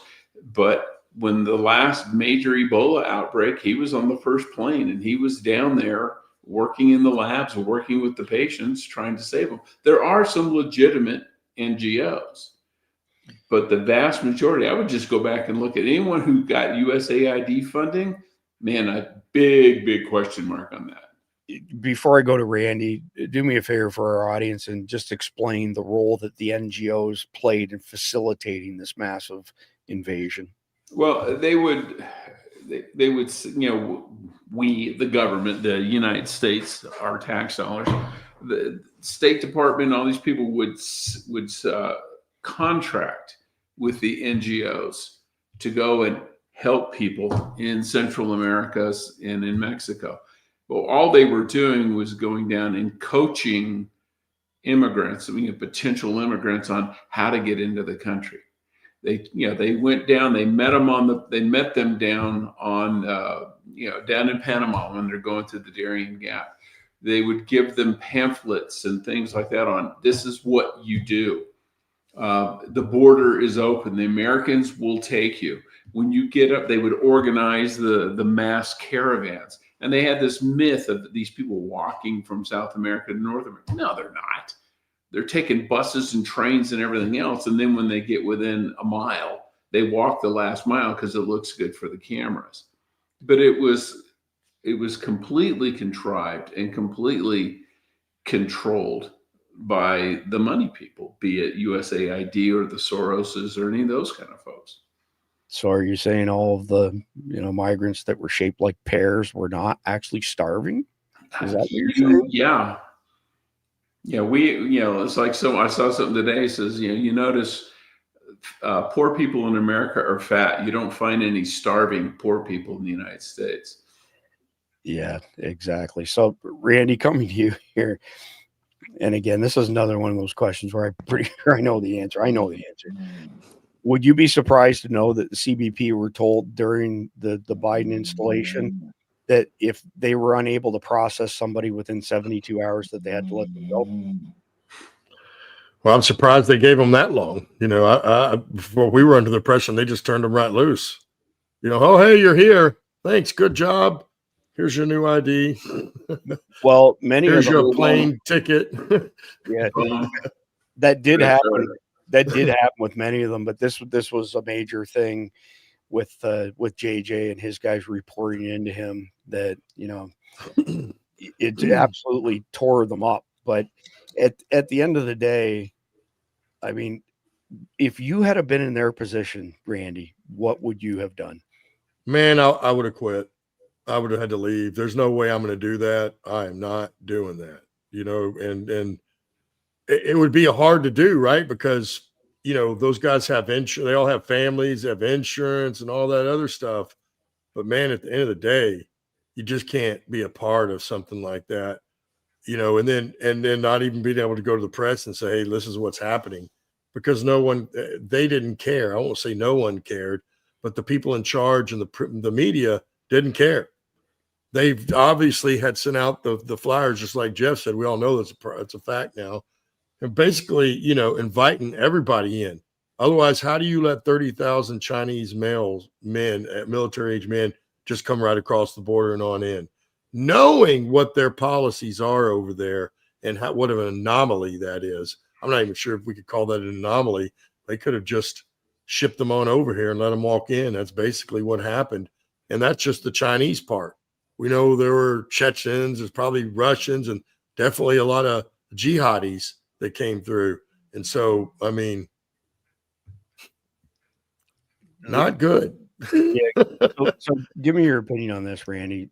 but when the last major Ebola outbreak, he was on the first plane, and he was down there working in the labs, working with the patients, trying to save them. There are some legitimate NGOs, but the vast majority, I would just go back and look at anyone who got USAID funding. Man, a big question mark on that. Before I go to Randy, do me a favor for our audience and just explain the role that the NGOs played in facilitating this massive invasion. Well, they would, we, the government, the United States, our tax dollars, the State Department, all these people would contract with the NGOs to go and help people in Central America and in Mexico. Well, all they were doing was going down and coaching immigrants, potential immigrants, on how to get into the country. They went down, they met them down on, down in Panama when they're going through the Darien Gap. They would give them pamphlets and things like that on, this is what you do. The border is open. The Americans will take you. When you get up, they would organize the mass caravans. And they had this myth of these people walking from South America to North America. No, they're not. They're taking buses and trains and everything else. And then when they get within a mile, they walk the last mile because it looks good for the cameras. But it was completely contrived and completely controlled by the money people, be it USAID or the Soroses or any of those kind of folks. So are you saying all of the migrants that were shaped like pears were not actually starving? Is that what you're saying? Yeah. Yeah, it's like, I saw something today, says, you notice poor people in America are fat. You don't find any starving poor people in the United States. Yeah, exactly. So Randy, coming to you here. And again, this is another one of those questions where I'm pretty sure I know the answer. Would you be surprised to know that the CBP were told during the Biden installation that if they were unable to process somebody within 72 hours, that they had to let them go? Well, I'm surprised they gave them that long. Before we were under the impression they just turned them right loose. Oh, hey, you're here. Thanks. Good job. Here's your new ID. Well, here's your plane ticket. Yeah, that did happen. That did happen with many of them, but this was a major thing with JJ and his guys reporting into him that, it absolutely tore them up. But at the end of the day, I mean, if you had been in their position, Randy, what would you have done? Man, I would have quit. I would have had to leave. There's no way I'm going to do that. I am not doing that, and it would be hard to do, right? Because, those guys have insurance. They all have families, have insurance and all that other stuff. But man, at the end of the day, you just can't be a part of something like that, and then not even being able to go to the press and say, hey, this is what's happening, because they didn't care. I won't say no one cared, but the people in charge and the media didn't care. They've obviously had sent out the flyers, just like Jeff said. We all know it's a fact now. And basically, inviting everybody in. Otherwise, how do you let 30,000 Chinese men, military-age men, just come right across the border and on in? Knowing what their policies are over there and what of an anomaly that is. I'm not even sure if we could call that an anomaly. They could have just shipped them on over here and let them walk in. That's basically what happened. And that's just the Chinese part. We know there were Chechens, there's probably Russians, and definitely a lot of jihadis that came through. And so, I mean, not good. Yeah. So give me your opinion on this, Randy.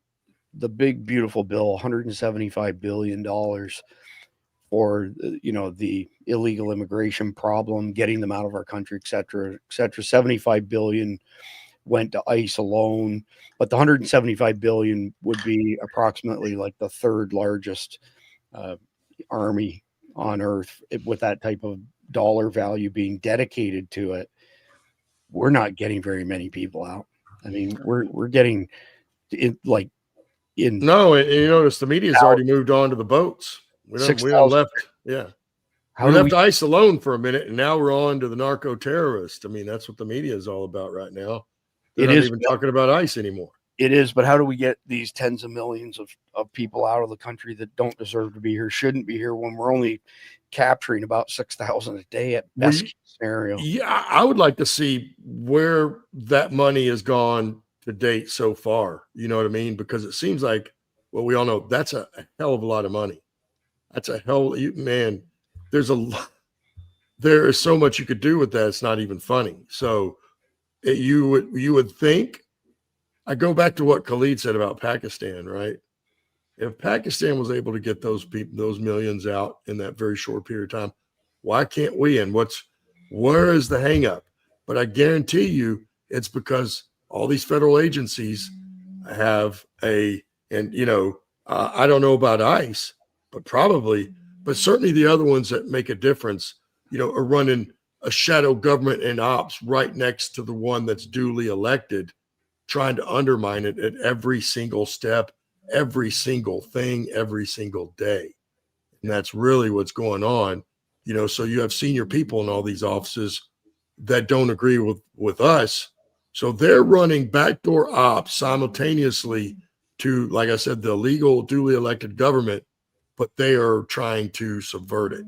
The big, beautiful bill, $175 billion for, the illegal immigration problem, getting them out of our country, et cetera, et cetera. 75 billion went to ICE alone, but the 175 billion would be approximately like the third largest army on earth with that type of dollar value being dedicated to it. We're not getting very many people out. I mean, we're getting no, and you notice the media's already moved on to the boats. We don't left. Yeah. We left ICE alone for a minute, and now we're on to the narco terrorists. I mean, that's what the media is all about right now. They're not even talking about ICE anymore. It is, but how do we get these tens of millions of people out of the country that don't deserve to be here, shouldn't be here, when we're only capturing about 6,000 a day at best case scenario? Yeah, I would like to see where that money has gone to date so far. You know what I mean? Because it seems like, well, we all know that's a hell of a lot of money. That's man. There is so much you could do with that. It's not even funny. So you would think. I go back to what Khalid said about Pakistan, right? If Pakistan was able to get those millions out in that very short period of time, why can't we? And where is the hang up? But I guarantee you it's because all these federal agencies have I don't know about ICE, but certainly the other ones that make a difference, are running a shadow government and ops right next to the one that's duly elected, trying to undermine it at every single step, every single thing, every single day. And that's really what's going on. So you have senior people in all these offices that don't agree with us. So they're running backdoor ops simultaneously to, like I said, the legal, duly elected government, but they are trying to subvert it.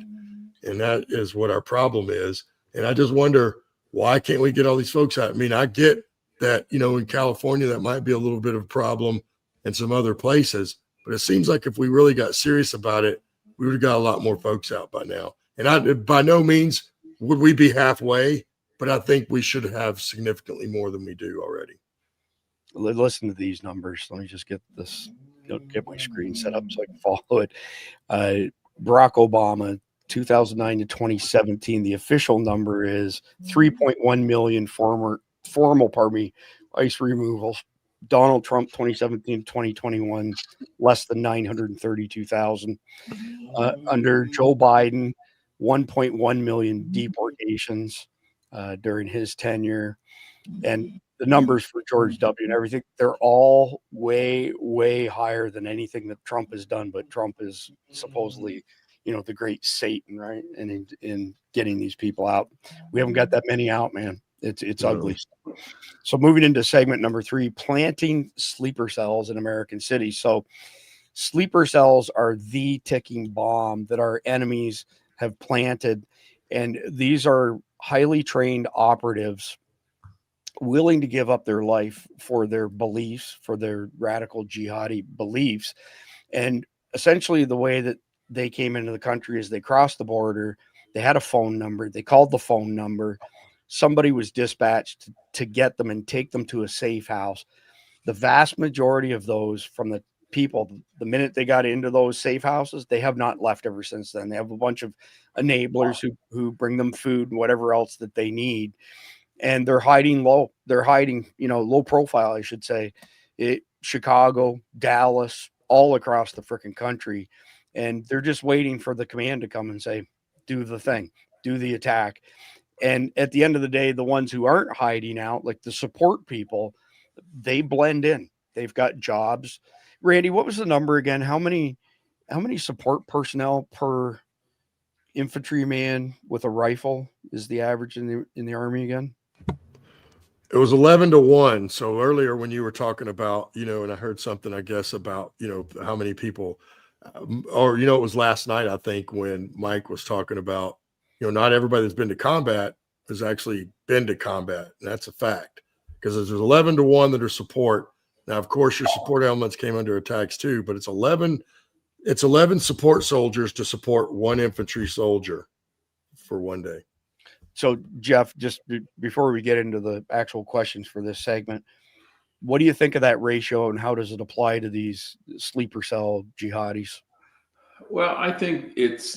And that is what our problem is. And I just wonder, why can't we get all these folks out? I mean, I get that, in California, that might be a little bit of a problem and some other places, but it seems like if we really got serious about it, we would have got a lot more folks out by now. And by no means would we be halfway, but I think we should have significantly more than we do already. Listen to these numbers. Let me just get this, get my screen set up so I can follow it. Barack Obama, 2009 to 2017, the official number is 3.1 million formal ICE removals. Donald Trump, 2017 to 2021, less than 932,000. Under Joe Biden, 1.1 million deportations during his tenure. And the numbers for George W. and everything, they're all way, way higher than anything that Trump has done. But Trump is supposedly, the great Satan, right? And in getting these people out, we haven't got that many out, man. It's ugly. So moving into segment number 3, planting sleeper cells in American cities. So sleeper cells are the ticking bomb that our enemies have planted. And these are highly trained operatives willing to give up their life for their beliefs, for their radical jihadi beliefs. And essentially the way that they came into the country is they crossed the border. They had a phone number. They called the phone number. Somebody was dispatched to get them and take them to a safe house. The vast majority of those from the people, the minute they got into those safe houses, they have not left ever since then. They have a bunch of enablers who bring them food and whatever else that they need. And they're hiding low. They're hiding, low profile, I should say. Chicago, Dallas, all across the freaking country. And they're just waiting for the command to come and say, do the thing, do the attack. And at the end of the day, the ones who aren't hiding out, like the support people, they blend in. They've got jobs. Randy, what was the number again? How many support personnel per infantryman with a rifle is the average in the Army again? It was 11-1. So earlier when you were talking about, and I heard something, I guess, about, how many people, or, it was last night, I think, when Mike was talking about, not everybody that's been to combat has actually been to combat. And that's a fact, because there's 11-1 that are support. Now, of course, your support elements came under attacks too, but it's 11 support soldiers to support one infantry soldier for one day. So, Jeff, just before we get into the actual questions for this segment, what do you think of that ratio, and how does it apply to these sleeper cell jihadis? Well, I think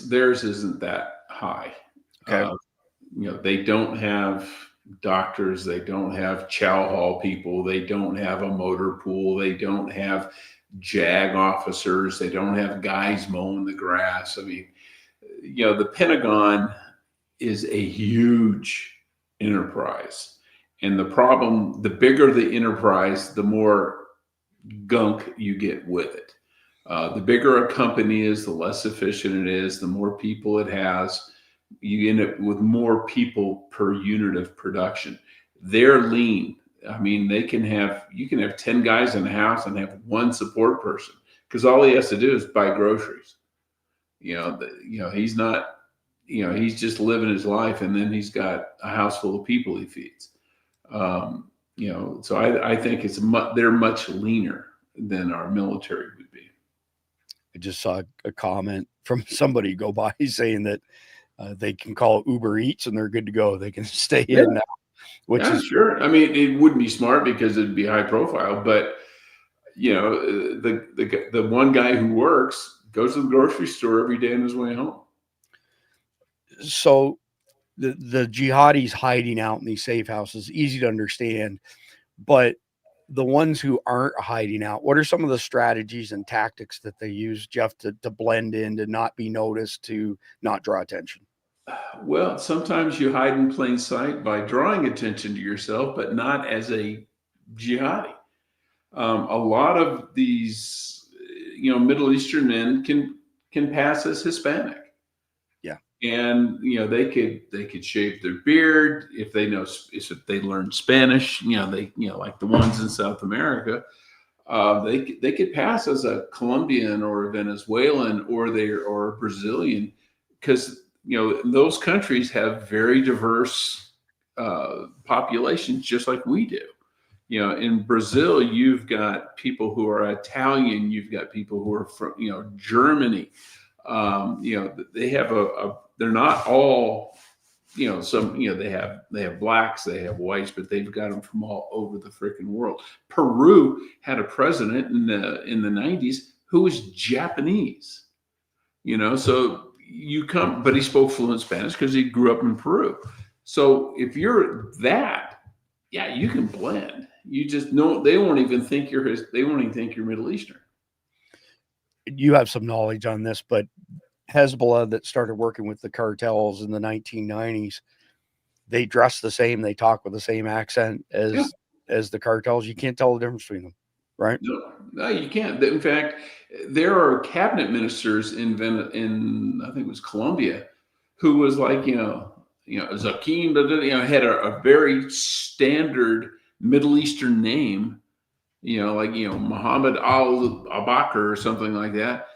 theirs isn't that high. Okay. They don't have doctors. They don't have chow hall people. They don't have a motor pool. They don't have JAG officers. They don't have guys mowing the grass. I mean, the Pentagon is a huge enterprise. And the problem, the bigger the enterprise, the more gunk you get with it. The bigger a company is, the less efficient it is, the more people it has. You end up with more people per unit of production. They're lean. I mean, you can have 10 guys in the house and have one support person, because all he has to do is buy groceries. He's not, he's just living his life, and then he's got a house full of people he feeds. So I think they're much leaner than our military would be. I just saw a comment from somebody go by saying that they can call Uber Eats and they're good to go. They can stay in now, which is sure. I mean, it wouldn't be smart because it'd be high profile, but the one guy who works goes to the grocery store every day on his way home. So the jihadis hiding out in these safe houses, easy to understand, but the ones who aren't hiding out, what are some of the strategies and tactics that they use, Jeff, to blend in, to not be noticed, to not draw attention? Well, sometimes you hide in plain sight by drawing attention to yourself, but not as a jihadi. A lot of these, Middle Eastern men can pass as Hispanic. Yeah, and they could shave their beard if they learn Spanish. Like the ones in South America, they could pass as a Colombian or a Venezuelan or a Brazilian, because those countries have very diverse populations, just like we do. In Brazil, you've got people who are Italian, you've got people who are from, Germany. They have they're not all, they have blacks, they have whites, but they've got them from all over the freaking world. Peru had a president in the 90s who was Japanese, so but he spoke fluent Spanish because he grew up in Peru. So if you're that, yeah, you can blend. You just know they won't even think you're Middle Eastern. You have some knowledge on this, but Hezbollah, that started working with the cartels in the 1990s, they dress the same, they talk with the same accent as the cartels. You can't tell the difference between them, right? No, you can't. In fact, there are cabinet ministers in I think it was Colombia, who was like, Zakim, had a very standard Middle Eastern name, Muhammad al-Abakr or something like that.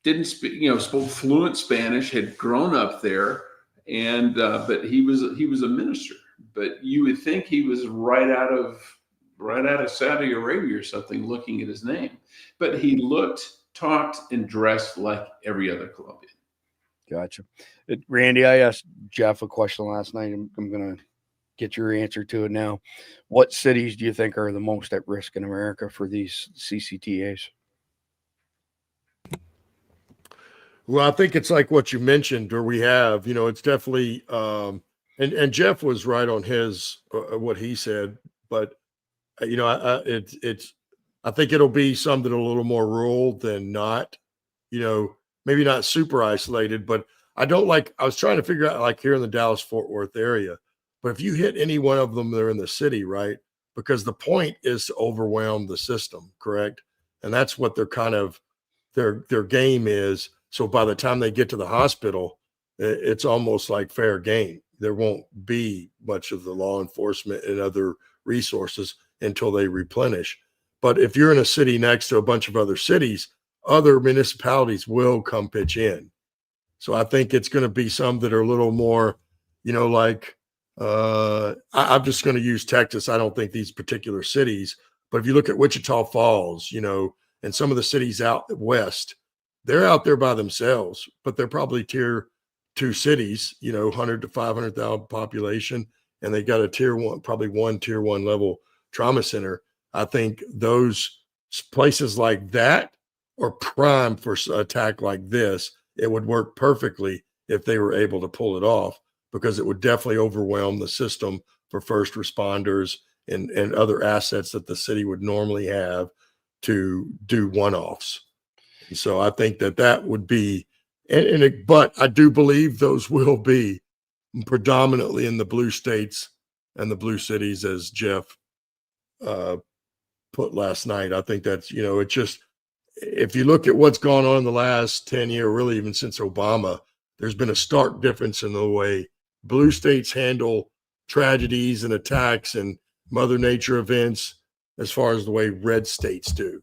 Didn't speak, spoke fluent Spanish, had grown up there, and but he was a minister. but you would think he was right out of Saudi Arabia or something, looking at his name. But he looked, talked, and dressed like every other Colombian. Gotcha. Randy, I asked Jeff a question last night. I'm going to get your answer to it now. What cities do you think are the most at risk in America for these CCTAs? Well, I think it's like what you mentioned, or we have, it's definitely, and Jeff was right on his, what he said, but I think it'll be some that are a little more rural than not, maybe not super isolated, but I was trying to figure out, like here in the Dallas-Fort Worth area, but if you hit any one of them, they're in the city, right? Because the point is to overwhelm the system, correct? And that's what they're kind of, their game is. So by the time they get to the hospital, it's almost like fair game. There won't be much of the law enforcement and other resources until they replenish. But if you're in a city next to a bunch of other cities, other municipalities will come pitch in. So I think it's going to be some that are a little more, I'm just going to use Texas. I don't think these particular cities, but if you look at Wichita Falls, and some of the cities out west, they're out there by themselves, but they're probably tier 2 cities, 100 to 500,000 population, and they got a tier 1, probably one tier 1 level trauma center. I think those places like that are prime for an attack like this. It would work perfectly if they were able to pull it off, because it would definitely overwhelm the system for first responders and other assets that the city would normally have to do one-offs. So I think that would be, but I do believe those will be predominantly in the blue states and the blue cities, as Jeff put last night. I think that's, it's just, if you look at what's gone on in the last 10 years, really even since Obama, there's been a stark difference in the way blue states handle tragedies and attacks and Mother Nature events as far as the way red states do.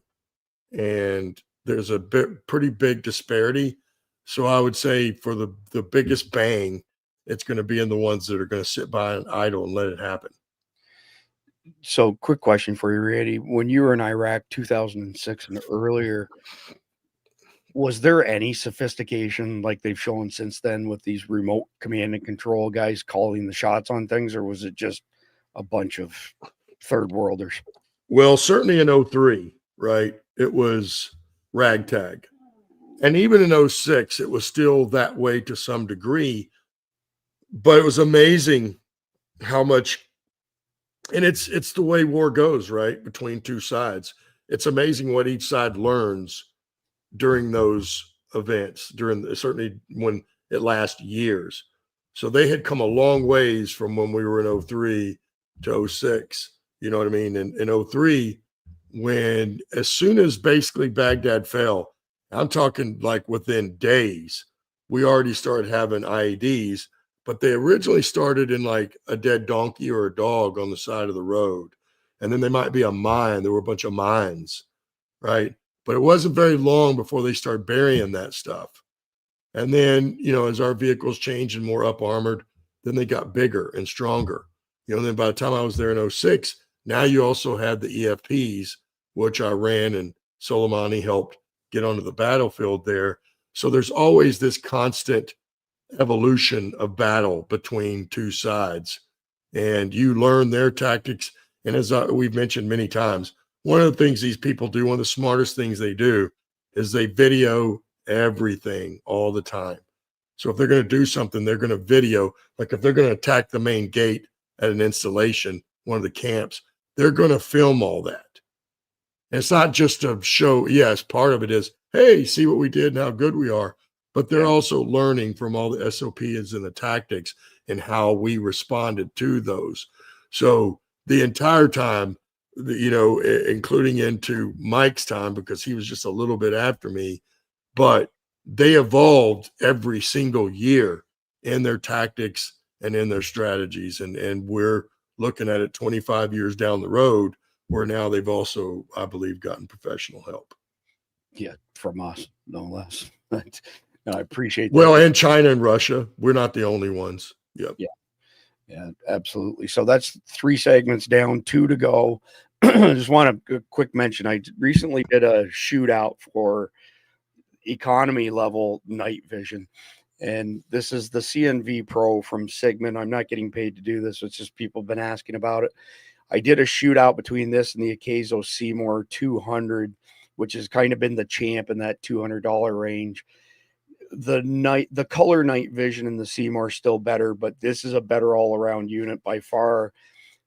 And there's a pretty big disparity. So I would say for the biggest bang, it's going to be in the ones that are going to sit by and idle and let it happen. So quick question for you, Randy. When you were in Iraq 2006 and earlier, was there any sophistication like they've shown since then with these remote command and control guys calling the shots on things, or was it just a bunch of third worlders? Well, certainly in 03, right? It was ragtag. And even in 06, it was still that way to some degree. But it was amazing how much, and it's the way war goes, right? Between two sides. It's amazing what each side learns during those events, certainly when it lasts years. So they had come a long ways from when we were in 03 to 06. You know what I mean? In 03, when as soon as basically Baghdad fell, I'm talking like within days, we already started having IEDs, but they originally started in like a dead donkey or a dog on the side of the road. And then there might be a mine. There were a bunch of mines, right? But it wasn't very long before they started burying that stuff. And then, as our vehicles changed and more up armored, then they got bigger and stronger. And then by the time I was there in 06, now you also had the EFPs, which I ran and Soleimani helped get onto the battlefield there. So there's always this constant evolution of battle between two sides. And you learn their tactics. And as we've mentioned many times, one of the things these people do, one of the smartest things they do, is they video everything all the time. So if they're going to do something, they're going to video. Like if they're going to attack the main gate at an installation, one of the camps, they're going to film all that. And it's not just to show, yes, part of it is, hey, see what we did and how good we are. But they're also learning from all the SOPs and the tactics and how we responded to those. So the entire time, including into Mike's time, because he was just a little bit after me, but they evolved every single year in their tactics and in their strategies. And we're looking at it 25 years down the road, where now they've also, I believe, gotten professional help. Yeah, from us, no less. I appreciate that. Well, and China and Russia, we're not the only ones. Yep. Yeah. Yeah, absolutely. So that's 3 segments down, 2 to go. I just want a quick mention. I recently did a shootout for economy level night vision. And this is the CNV Pro from Sigmund. I'm not getting paid to do this. It's just people have been asking about it. I did a shootout between this and the Akeso Seymour 200, which has kind of been the champ in that $200 range. The color night vision in the Seymour is still better, but this is a better all around unit by far.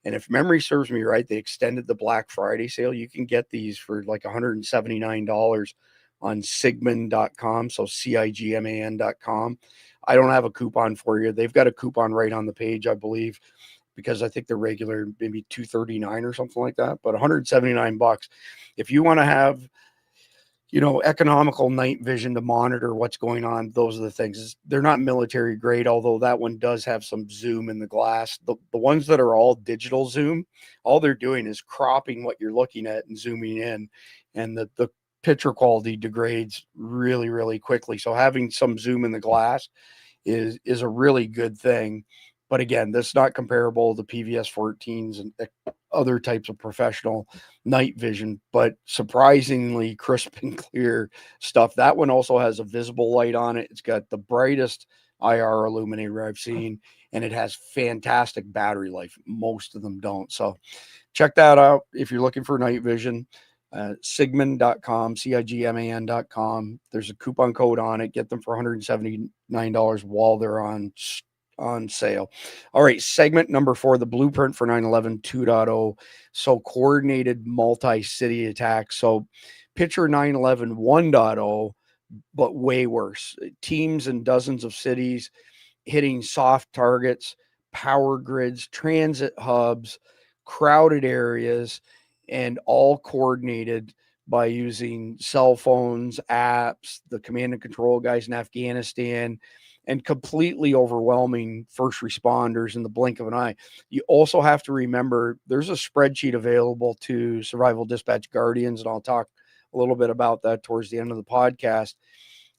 And if memory serves me right, they extended the Black Friday sale. You can get these for like $179 on Sigman.com. So CIGMAN.com. I don't have a coupon for you. They've got a coupon right on the page, I believe, because I think they're regular, maybe $239 or something like that, but $179. If you want to have, economical night vision to monitor what's going on, those are the things. They're not military grade, although that one does have some zoom in the glass. The ones that are all digital zoom, all they're doing is cropping what you're looking at and zooming in, and the picture quality degrades really, really quickly. So having some zoom in the glass is a really good thing. But again, that's not comparable to PVS 14s and other types of professional night vision, but surprisingly crisp and clear stuff. That one also has a visible light on it. It's got the brightest IR illuminator I've seen, and it has fantastic battery life. Most of them don't. So check that out if you're looking for night vision. Sigman.com, CIGMAN.com. There's a coupon code on it. Get them for $179 while they're on sale. All right, segment number 4, the blueprint for 9/11 2.0. So coordinated multi-city attacks. So picture 9/11 1.0, but way worse. Teams in dozens of cities hitting soft targets, power grids, transit hubs, crowded areas, and all coordinated by using cell phones, apps, the command and control guys in Afghanistan, and completely overwhelming first responders in the blink of an eye. You also have to remember there's a spreadsheet available to Survival Dispatch Guardians, and I'll talk a little bit about that towards the end of the podcast.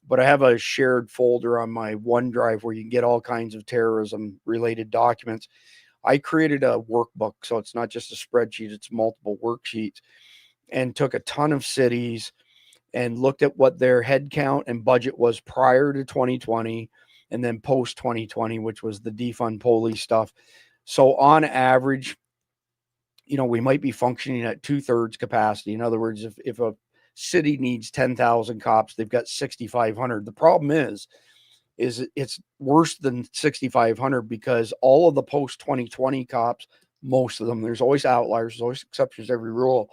But I have a shared folder on my OneDrive where you can get all kinds of terrorism related documents. I created a workbook, so it's not just a spreadsheet, it's multiple worksheets, and took a ton of cities and looked at what their head count and budget was prior to 2020 and then post 2020, which was the defund police stuff. So on average, we might be functioning at 2/3 capacity. In other words, if a city needs 10,000 cops, they've got 6,500. The problem is it's worse than 6,500 because all of the post 2020 cops, most of them, there's always outliers, there's always exceptions to every rule,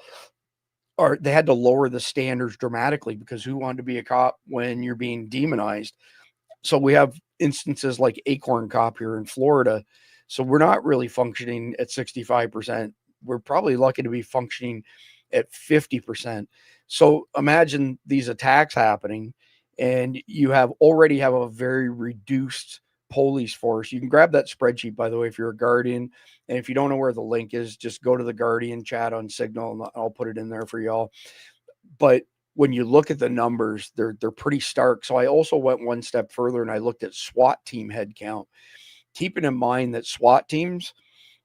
they had to lower the standards dramatically because who wanted to be a cop when you're being demonized? So we have instances like Acorn Cop here in Florida. So we're not really functioning at 65%. We're probably lucky to be functioning at 50%. So imagine these attacks happening and you already have a very reduced police force. You can grab that spreadsheet, by the way, if you're a Guardian. And if you don't know where the link is, just go to the Guardian chat on Signal and I'll put it in there for y'all. But when you look at the numbers, they're pretty stark. So I also went one step further and I looked at SWAT team headcount, keeping in mind that SWAT teams,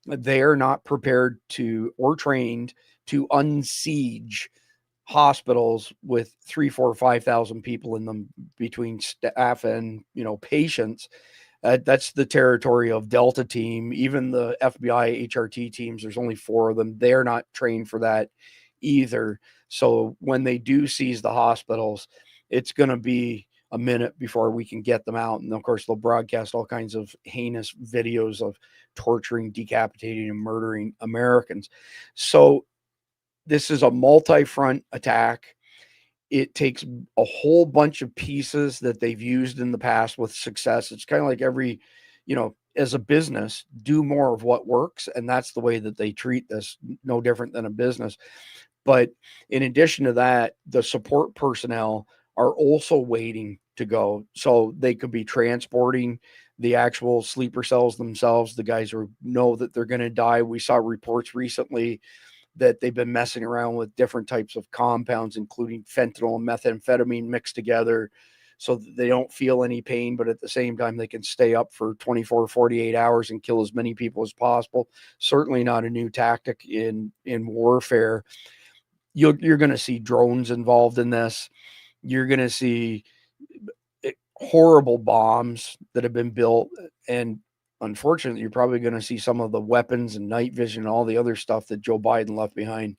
they are not prepared to or trained to unsiege hospitals with 3, 4, 5,000 people in them between staff and patients. That's the territory of Delta Team. Even the FBI HRT teams, there's only 4 of them. They're not trained for that either. So when they do seize the hospitals, it's going to be a minute before we can get them out. And of course, they'll broadcast all kinds of heinous videos of torturing, decapitating, and murdering Americans. So this is a multi-front attack. It takes a whole bunch of pieces that they've used in the past with success. It's kind of like every, as a business, do more of what works. And that's the way that they treat this, no different than a business. But in addition to that, the support personnel are also waiting to go. So they could be transporting the actual sleeper cells themselves. The guys who know that they're going to die. We saw reports recently that they've been messing around with different types of compounds, including fentanyl and methamphetamine mixed together. so that they don't feel any pain, but at the same time, they can stay up for 24, 48 hours and kill as many people as possible. Certainly not a new tactic in warfare. You're going to see drones involved in this. You're going to see horrible bombs that have been built. And unfortunately, you're probably going to see some of the weapons and night vision and all the other stuff that Joe Biden left behind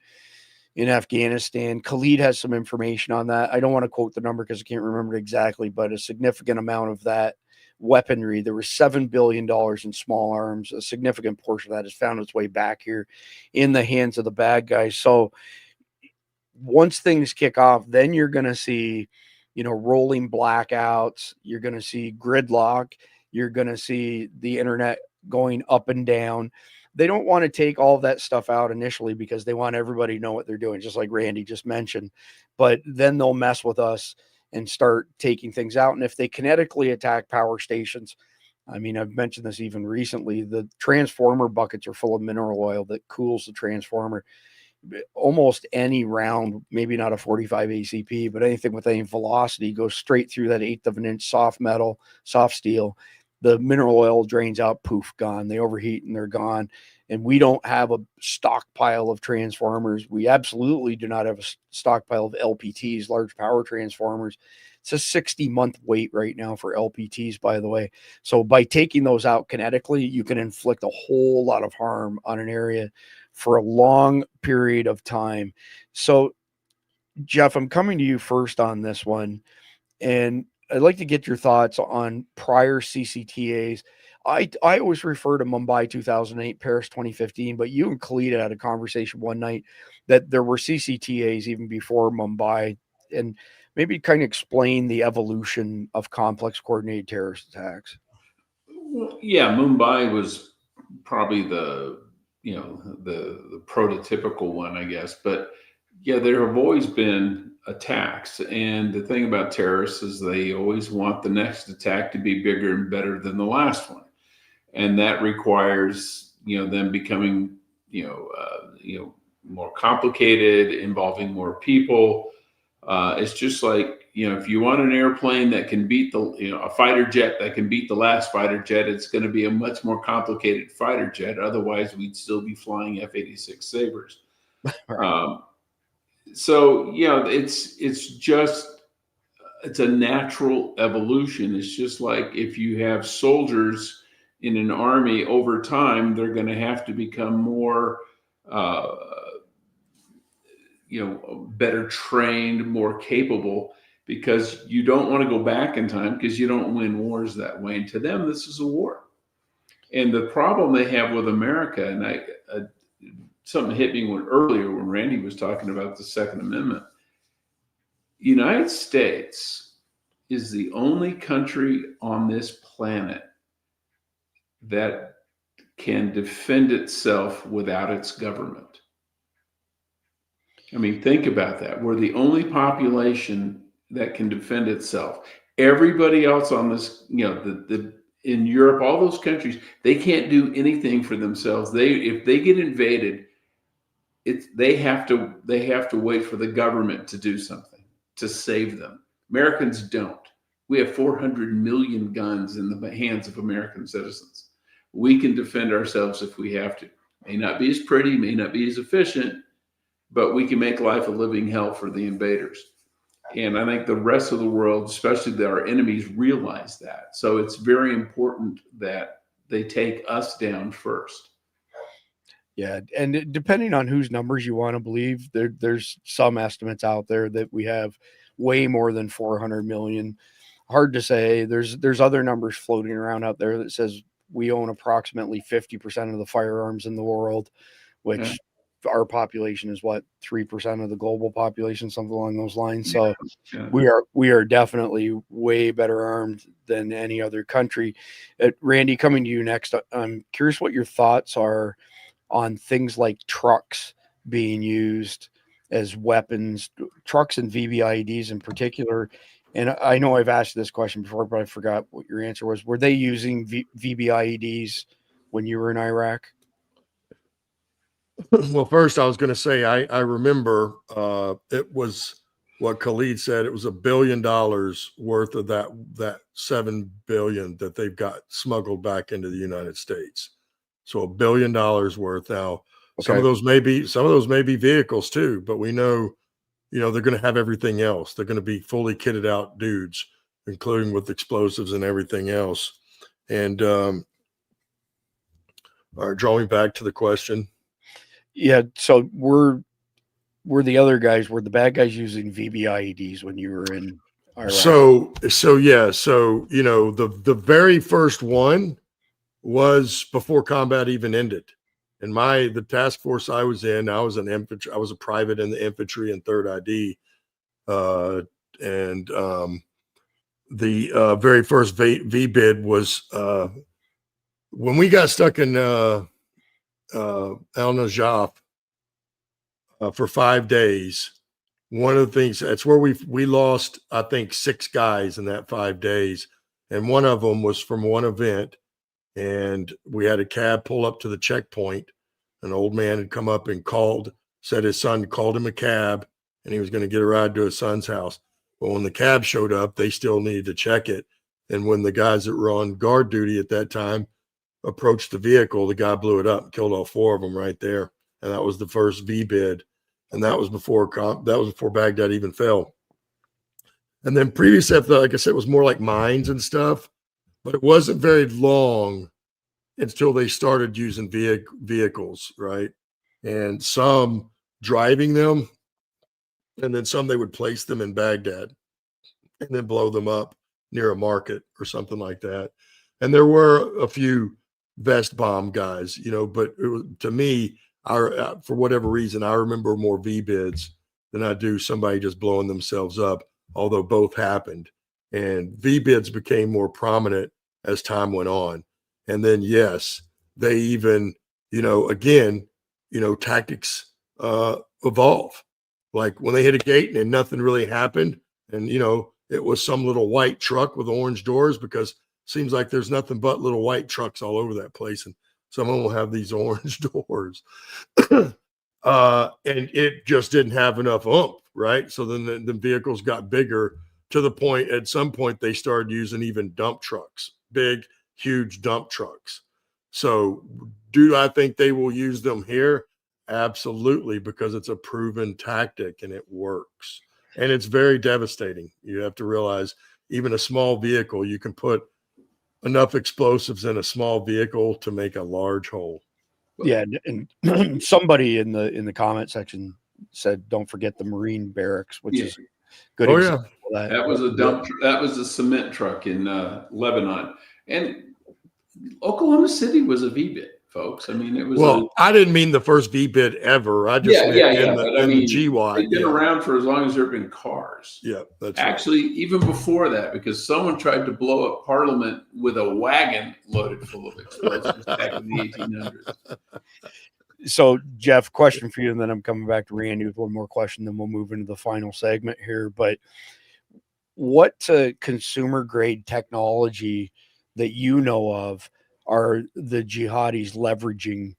in Afghanistan. Khalid has some information on that. I don't want to quote the number because I can't remember it exactly, but a significant amount of that weaponry, there was $7 billion in small arms. A significant portion of that has found its way back here in the hands of the bad guys. So once things kick off, then you're going to see, rolling blackouts. You're going to see gridlock. You're going to see the internet going up and down. They don't want to take all of that stuff out initially because they want everybody to know what they're doing, just like Randy just mentioned. But then they'll mess with us and start taking things out. And if they kinetically attack power stations, I mean, I've mentioned this even recently, the transformer buckets are full of mineral oil that cools the transformer. Almost any round, maybe not a 45 ACP, but anything with any velocity goes straight through that 1/8 of an inch soft metal, soft steel. The mineral oil drains out, poof, gone. They overheat and they're gone. And we don't have a stockpile of transformers. We absolutely do not have a stockpile of LPTs, large power transformers. It's a 60-month wait right now for LPTs, by the way. So by taking those out kinetically, you can inflict a whole lot of harm on an area for a long period of time. So, Jeff, I'm coming to you first on this one. And I'd like to get your thoughts on prior CCTAs. I always refer to Mumbai 2008, Paris 2015, but you and Khalid had a conversation one night that there were CCTAs even before Mumbai, and maybe kind of explain the evolution of complex coordinated terrorist attacks. Well, yeah, Mumbai was probably the prototypical one, I guess. But yeah, there have always been attacks. And the thing about terrorists is they always want the next attack to be bigger and better than the last one. And that requires, them becoming, more complicated, involving more people. It's just like, if you want an airplane that can beat a fighter jet that can beat the last fighter jet, it's going to be a much more complicated fighter jet. Otherwise, we'd still be flying F-86 Sabres. Right. So, it's a natural evolution. It's just like if you have soldiers in an army over time, they're going to have to become more, better trained, more capable, because you don't want to go back in time because you don't win wars that way. And to them, this is a war. And the problem they have with America, and something hit me earlier when Randy was talking about the Second Amendment. United States is the only country on this planet that can defend itself without its government. I mean, think about that. We're the only population that can defend itself. Everybody else on this, in Europe, all those countries, they can't do anything for themselves. If they get invaded, they have to wait for the government to do something to save them. Americans don't. We have 400 million guns in the hands of American citizens. We can defend ourselves if we have to. May not be as pretty, may not be as efficient, but we can make life a living hell for the invaders. And I think the rest of the world, especially our enemies, realize that. So it's very important that they take us down first. Yeah, and depending on whose numbers you want to believe, there's some estimates out there that we have way more than 400 million. Hard to say. There's other numbers floating around out there that says we own approximately 50% of the firearms in the world, which our population is 3% of the global population, something along those lines. So we are definitely way better armed than any other country. Randy, coming to you next, I'm curious what your thoughts are on things like trucks being used as weapons, trucks and VBIEDs in particular. And I know I've asked this question before, but I forgot what your answer was. Were they using VBIEDs when you were in Iraq? Well, first I was going to say, I remember it was what Khalid said, it was $1 billion worth of that 7 billion that they've got smuggled back into the United States. So $1 billion worth. Now, some of those may be vehicles too, but we know, they're going to have everything else. They're going to be fully kitted out dudes, including with explosives and everything else. And all right, drawing back to the question. Yeah, so we're the other guys, were the bad guys using VBIEDs when you were in Iraq? So yeah, the very first one was before combat even ended. And the task force I was in, I was a private in the infantry and 3rd ID. The very first VBID was when we got stuck in Al Najaf for 5 days. One of the things, that's where we lost, I think, 6 guys in that 5 days. And one of them was from one event. And we had a cab pull up to the checkpoint. An old man had come up and said his son called him a cab and he was going to get a ride to his son's house. But when the cab showed up, they still needed to check it. And when the guys that were on guard duty at that time approached the vehicle, the guy blew it up and killed all 4 of them right there. And that was the first VBID. And that was before Baghdad even fell. And then previous after, like I said, it was more like mines and stuff, but it wasn't very long until they started using vehicles, right? And some driving them, and then some they would place them in Baghdad and then blow them up near a market or something like that. And there were a few vest bomb guys, but to me, for whatever reason, I remember more VBIDs than I do somebody just blowing themselves up, although both happened. And VBIDs became more prominent as time went on. And then, yes, they even, tactics evolve. Like when they hit a gate and nothing really happened, and, it was some little white truck with orange doors, because it seems like there's nothing but little white trucks all over that place. And someone will have these orange doors. And it just didn't have enough oomph, right? So then the vehicles got bigger to the point, at some point, they started using even dump trucks, big, huge dump trucks. So do I think they will use them here? Absolutely, because it's a proven tactic and it works. And it's very devastating. You have to realize, even a small vehicle, you can put enough explosives in a small vehicle to make a large hole. Yeah, and somebody in the comment section said, "Don't forget the Marine barracks," which is good. Oh yeah, that was a dump. That was a cement truck in Lebanon, and Oklahoma City was a VBID, folks. I mean, it was. Well, I didn't mean the first VBID ever. I just meant in the GWAT. They've been around for as long as there have been cars. Yeah, that's actually even before that, because someone tried to blow up Parliament with a wagon loaded full of explosives back in the 1800s. So, Jeff, question for you, and then I'm coming back to Randy with one more question, then we'll move into the final segment here. But what consumer grade technology that you know of are the jihadis leveraging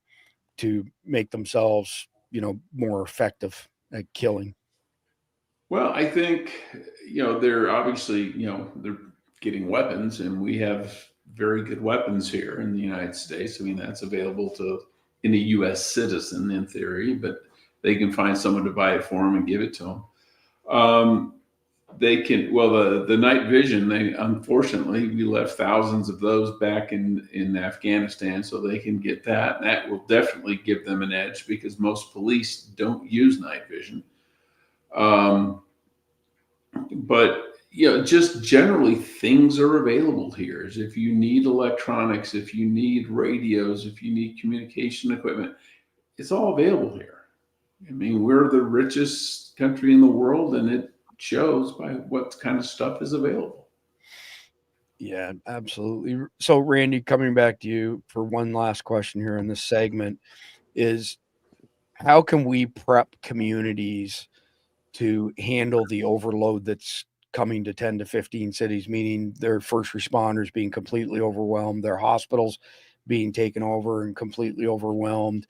to make themselves, more effective at killing? Well, I think, they're obviously, they're getting weapons, and we have very good weapons here in the United States. I mean, that's available to any U.S. citizen in theory, but they can find someone to buy it for them and give it to them. They can, the night vision, unfortunately, we left thousands of those back in Afghanistan, so they can get that. And that will definitely give them an edge, because most police don't use night vision. But, just generally, things are available here. If you need electronics, if you need radios, if you need communication equipment, it's all available here. I mean, we're the richest country in the world, and it shows by what kind of stuff is available. Yeah, absolutely. So, Randy, coming back to you for one last question here in this segment is, how can we prep communities to handle the overload that's coming to 10 to 15 cities, meaning their first responders being completely overwhelmed, their hospitals being taken over and completely overwhelmed?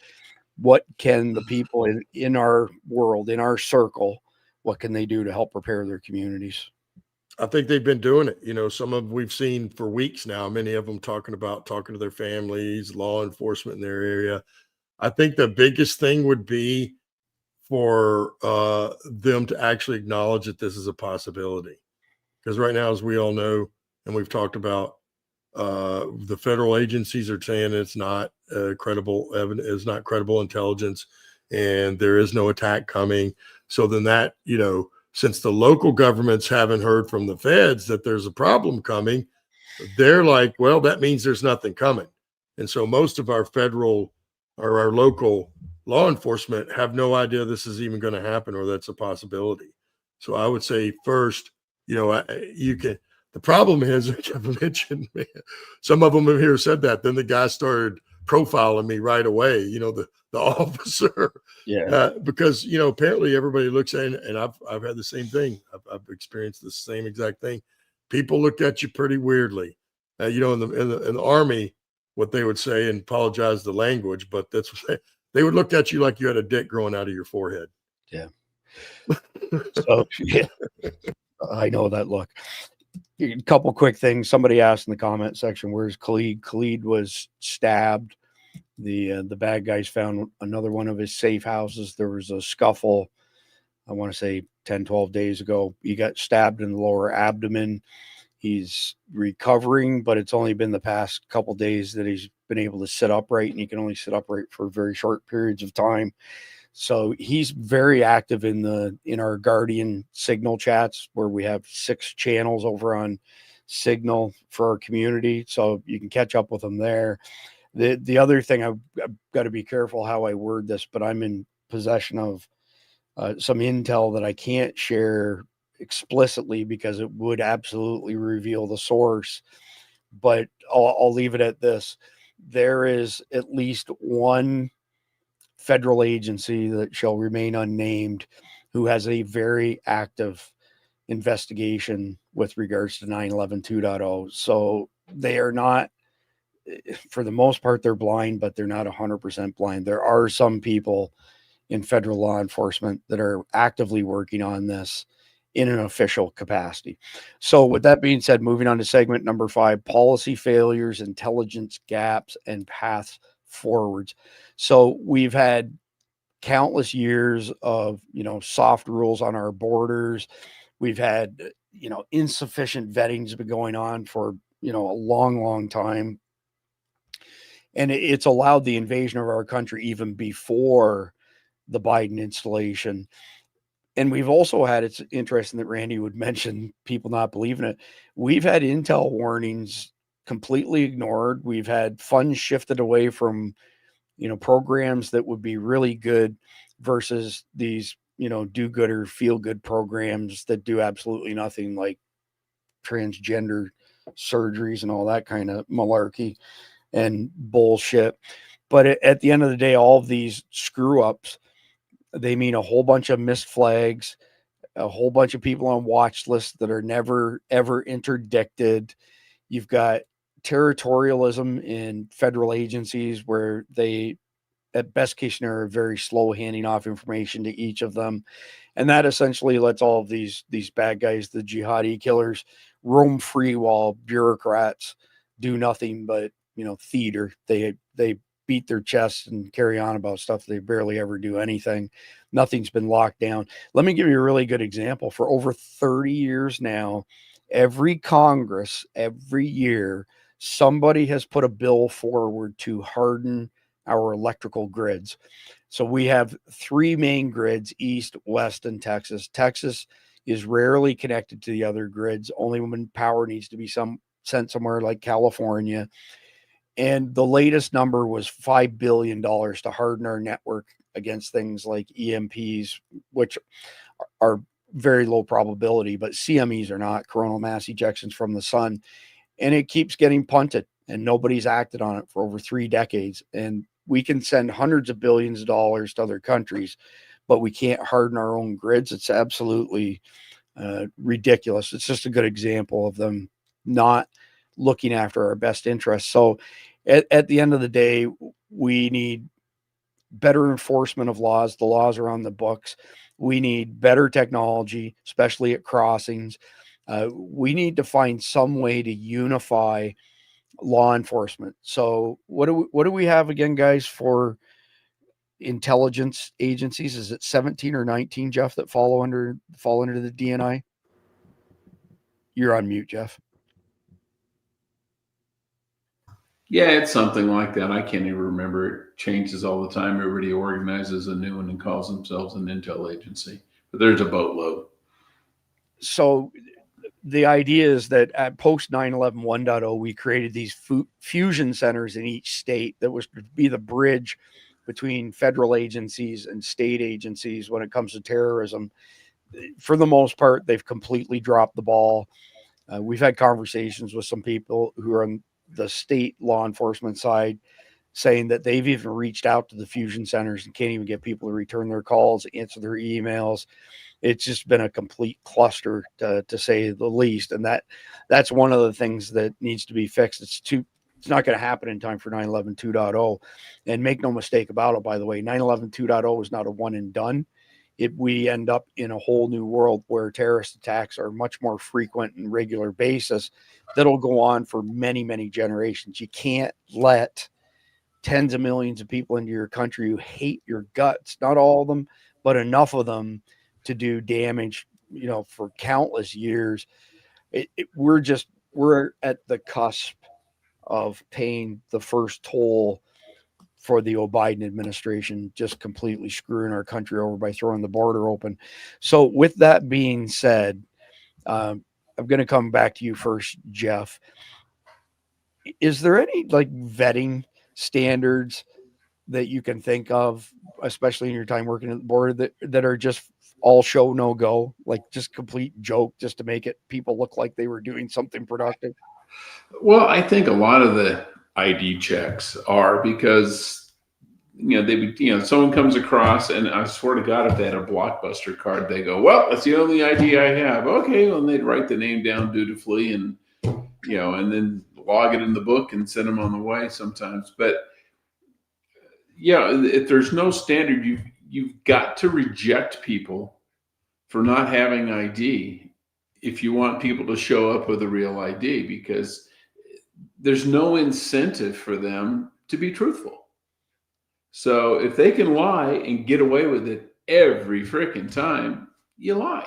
What can the people in our world, in our circle, what can they do to help prepare their communities? I think they've been doing it. We've seen for weeks now, many of them talking to their families, law enforcement in their area. I think the biggest thing would be for them to actually acknowledge that this is a possibility. Because right now, as we all know, and we've talked about, the federal agencies are saying it's not credible evidence, it's not credible intelligence, and there is no attack coming. So then that, since the local governments haven't heard from the feds that there's a problem coming, they're like, well, that means there's nothing coming. And so most of our federal or our local law enforcement have no idea this is even going to happen or that's a possibility. So I would say first, the problem is, I've mentioned, some of them have here said that. Then the guy started profiling me right away, the officer. Yeah. Because, apparently everybody looks at it, and I've had the same thing. I've experienced the same exact thing. People look at you pretty weirdly. In the Army, what they would say, and apologize the language, but that's what they would look at you like you had a dick growing out of your forehead. Yeah. So, yeah, I know that look. A couple quick things. Somebody asked in the comment section, where's Khalid? Khalid was stabbed. The bad guys found another one of his safe houses. There was a scuffle, I want to say 10, 12 days ago. He got stabbed in the lower abdomen. He's recovering, but it's only been the past couple days that he's been able to sit upright, and he can only sit upright for very short periods of time. So he's very active in our Guardian Signal chats, where we have 6 channels over on Signal for our community. So you can catch up with him there. The other thing, I've got to be careful how I word this, but I'm in possession of some intel that I can't share explicitly because it would absolutely reveal the source. But I'll leave it at this. There is at least one federal agency that shall remain unnamed who has a very active investigation with regards to 9/11 2.0. So they are not, for the most part, they're blind, but they're not 100% blind. There are some people in federal law enforcement that are actively working on this in an official capacity. So with that being said, moving on to segment number 5, policy failures, intelligence gaps, and paths forwards. So we've had countless years of, soft rules on our borders. We've had, insufficient vetting's been going on for, a long, long time. And it's allowed the invasion of our country even before the Biden installation. And we've also had, it's interesting that Randy would mention people not believing it. We've had intel warnings completely ignored. We've had funds shifted away from, programs that would be really good versus these, do good or feel good programs that do absolutely nothing, like transgender surgeries and all that kind of malarkey and bullshit. But at the end of the day, all of these screw ups, they mean a whole bunch of missed flags, a whole bunch of people on watch lists that are never, ever interdicted. You've got territorialism in federal agencies where they, at best case scenario, are very slow handing off information to each of them. And that essentially lets all of these bad guys, the jihadi killers, roam free while bureaucrats do nothing but, theater. They beat their chests and carry on about stuff. They barely ever do anything. Nothing's been locked down. Let me give you a really good example. For over 30 years now, every Congress, every year, somebody has put a bill forward to harden our electrical grids. So we have 3 main grids, East, West, and Texas. Texas is rarely connected to the other grids, only when power needs to be sent somewhere like California. And the latest number was $5 billion to harden our network against things like EMPs, which are very low probability, but CMEs are not, coronal mass ejections from the sun. And it keeps getting punted, and nobody's acted on it for over 3 decades. And we can send hundreds of billions of dollars to other countries, but we can't harden our own grids. It's absolutely ridiculous. It's just a good example of them not looking after our best interests. So at the end of the day, we need better enforcement of laws. The laws are on the books. We need better technology, especially at crossings. We need to find some way to unify law enforcement. So what do we have again, guys, for intelligence agencies? Is it 17 or 19, Jeff, that fall under the DNI? You're on mute, Jeff. Yeah, it's something like that. I can't even remember. It changes all the time. Everybody organizes a new one and calls themselves an intel agency. But there's a boatload. So the idea is that at post 9/11 1.0, we created these fusion centers in each state that was to be the bridge between federal agencies and state agencies when it comes to terrorism. For the most part, they've completely dropped the ball. We've had conversations with some people who are on the state law enforcement side saying that they've even reached out to the fusion centers and can't even get people to return their calls, answer their emails. It's just been a complete cluster, to say the least. And that's one of the things that needs to be fixed. It's not going to happen in time for 9/11 2.0. And make no mistake about it, by the way, 9/11 2.0 is not a one and done. We end up in a whole new world where terrorist attacks are much more frequent and regular basis that'll go on for many, many generations. You can't let tens of millions of people into your country who hate your guts, not all of them, but enough of them to do damage, for countless years. We're at the cusp of paying the first toll for the Biden administration, just completely screwing our country over by throwing the border open. So with that being said, I'm going to come back to you first, Jeff. Is there any vetting standards that you can think of, especially in your time working at the border, that are just all show, no go, like just complete joke, just to make people look like they were doing something productive? Well, I think a lot of the ID checks are because, someone comes across, and I swear to God, if they had a Blockbuster card, they go, well, that's the only ID I have. Okay. Well, and they'd write the name down dutifully and then log it in the book and send them on the way sometimes. But if there's no standard, you've got to reject people for not having ID if you want people to show up with a real ID, because there's no incentive for them to be truthful. So if they can lie and get away with it every freaking time, you lie.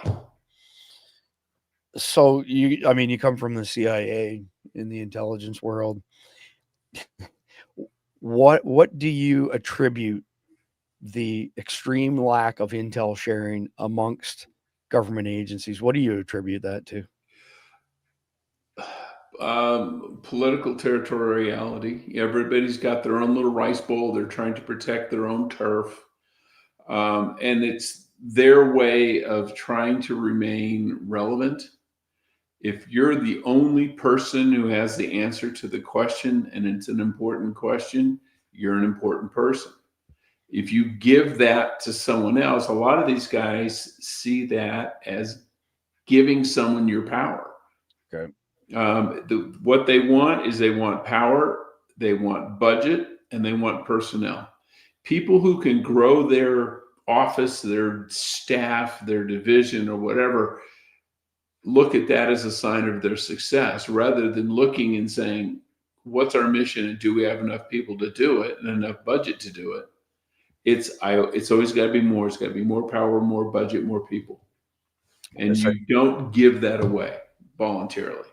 So you come from the CIA in the intelligence world. What do you attribute the extreme lack of intel sharing amongst government agencies? What do you attribute that to? Political territoriality. Everybody's got their own little rice bowl. They're trying to protect their own turf. And it's their way of trying to remain relevant. If you're the only person who has the answer to the question, and it's an important question, you're an important person. If you give that to someone else, a lot of these guys see that as giving someone your power. Okay. What they want is they want power, they want budget, and they want personnel. People who can grow their office, their staff, their division, or whatever, look at that as a sign of their success, rather than looking and saying, what's our mission and do we have enough people to do it and enough budget to do it? It's always got to be more. It's got to be more power, more budget, more people. And you don't give that away voluntarily.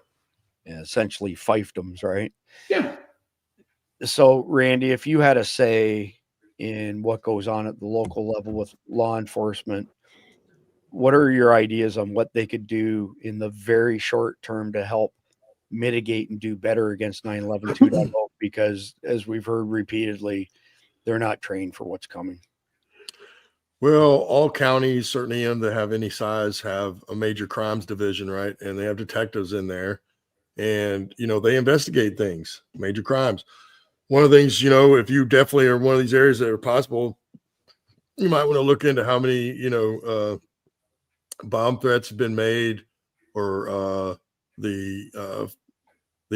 Yeah, essentially fiefdoms, right? Yeah. So, Randy, if you had a say in what goes on at the local level with law enforcement, what are your ideas on what they could do in the very short term to help mitigate and do better against 9/11 2.0? Because as we've heard repeatedly, they're not trained for what's coming. Well, all counties, certainly that have any size, have a major crimes division, right? And they have detectives in there, and they investigate things, major crimes. One of the things, if you definitely are one of these areas that are possible, you might want to look into how many bomb threats have been made, or the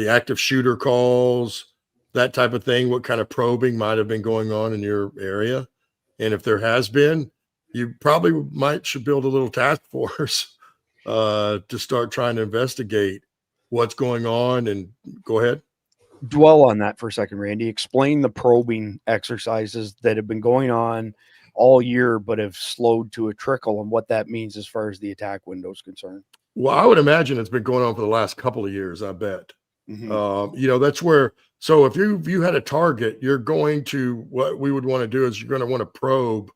active shooter calls, that type of thing. What kind of probing might have been going on in your area, and if there has been, you probably should build a little task force to start trying to investigate what's going on. And go ahead. Dwell on that for a second, Randy. Explain the probing exercises that have been going on all year, but have slowed to a trickle, and what that means as far as the attack window is concerned. Well, I would imagine it's been going on for the last couple of years. I bet. Mm-hmm. That's where. So if you had a target, you're going to, what we would want to do is you're going to want to probe,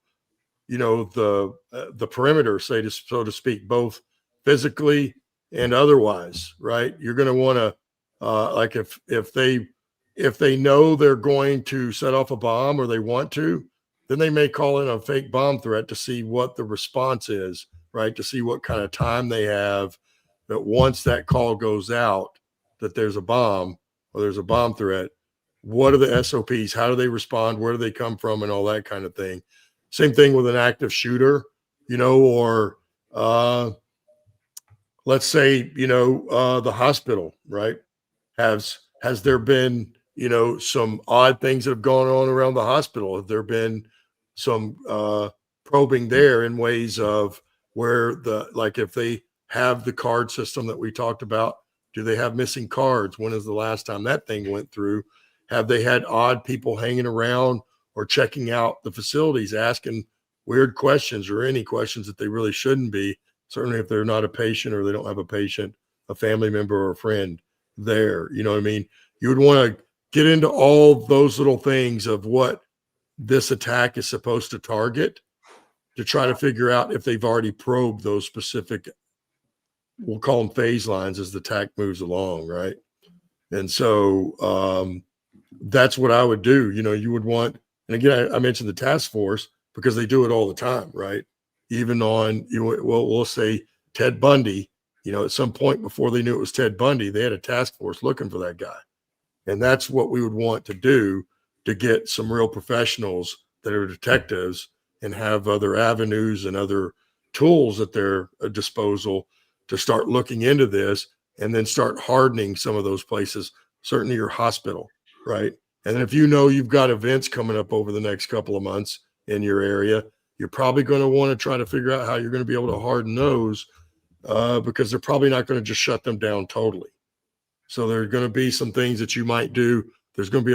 the perimeter, so to speak, both physically and otherwise, right? You're going to want to, like if they know they're going to set off a bomb or they want to, then they may call in a fake bomb threat to see what the response is, right? To see what kind of time they have, that once that call goes out that there's a bomb or there's a bomb threat, what are the SOPs? How do they respond? Where do they come from? And all that kind of thing. Same thing with an active shooter, or let's say, the hospital, right? Has there been, some odd things that have gone on around the hospital? Have there been some probing there in ways of where like if they have the card system that we talked about, do they have missing cards? When is the last time that thing went through? Have they had odd people hanging around or checking out the facilities, asking weird questions or any questions that they really shouldn't be? Certainly if they're not a patient or they don't have a patient, a family member or a friend there. You know what I mean? You would want to get into all those little things of what this attack is supposed to target to try to figure out if they've already probed those specific, we'll call them phase lines as the attack moves along, right? And so that's what I would do. You would want, and again, I mentioned the task force because they do it all the time, right? Even on, we'll say Ted Bundy, at some point before they knew it was Ted Bundy, they had a task force looking for that guy. And that's what we would want to do to get some real professionals that are detectives and have other avenues and other tools at their disposal to start looking into this and then start hardening some of those places, certainly your hospital, right? And if you've got events coming up over the next couple of months in your area, you're probably going to want to try to figure out how you're going to be able to harden those because they're probably not going to just shut them down totally. So there are going to be some things that you might do. There should be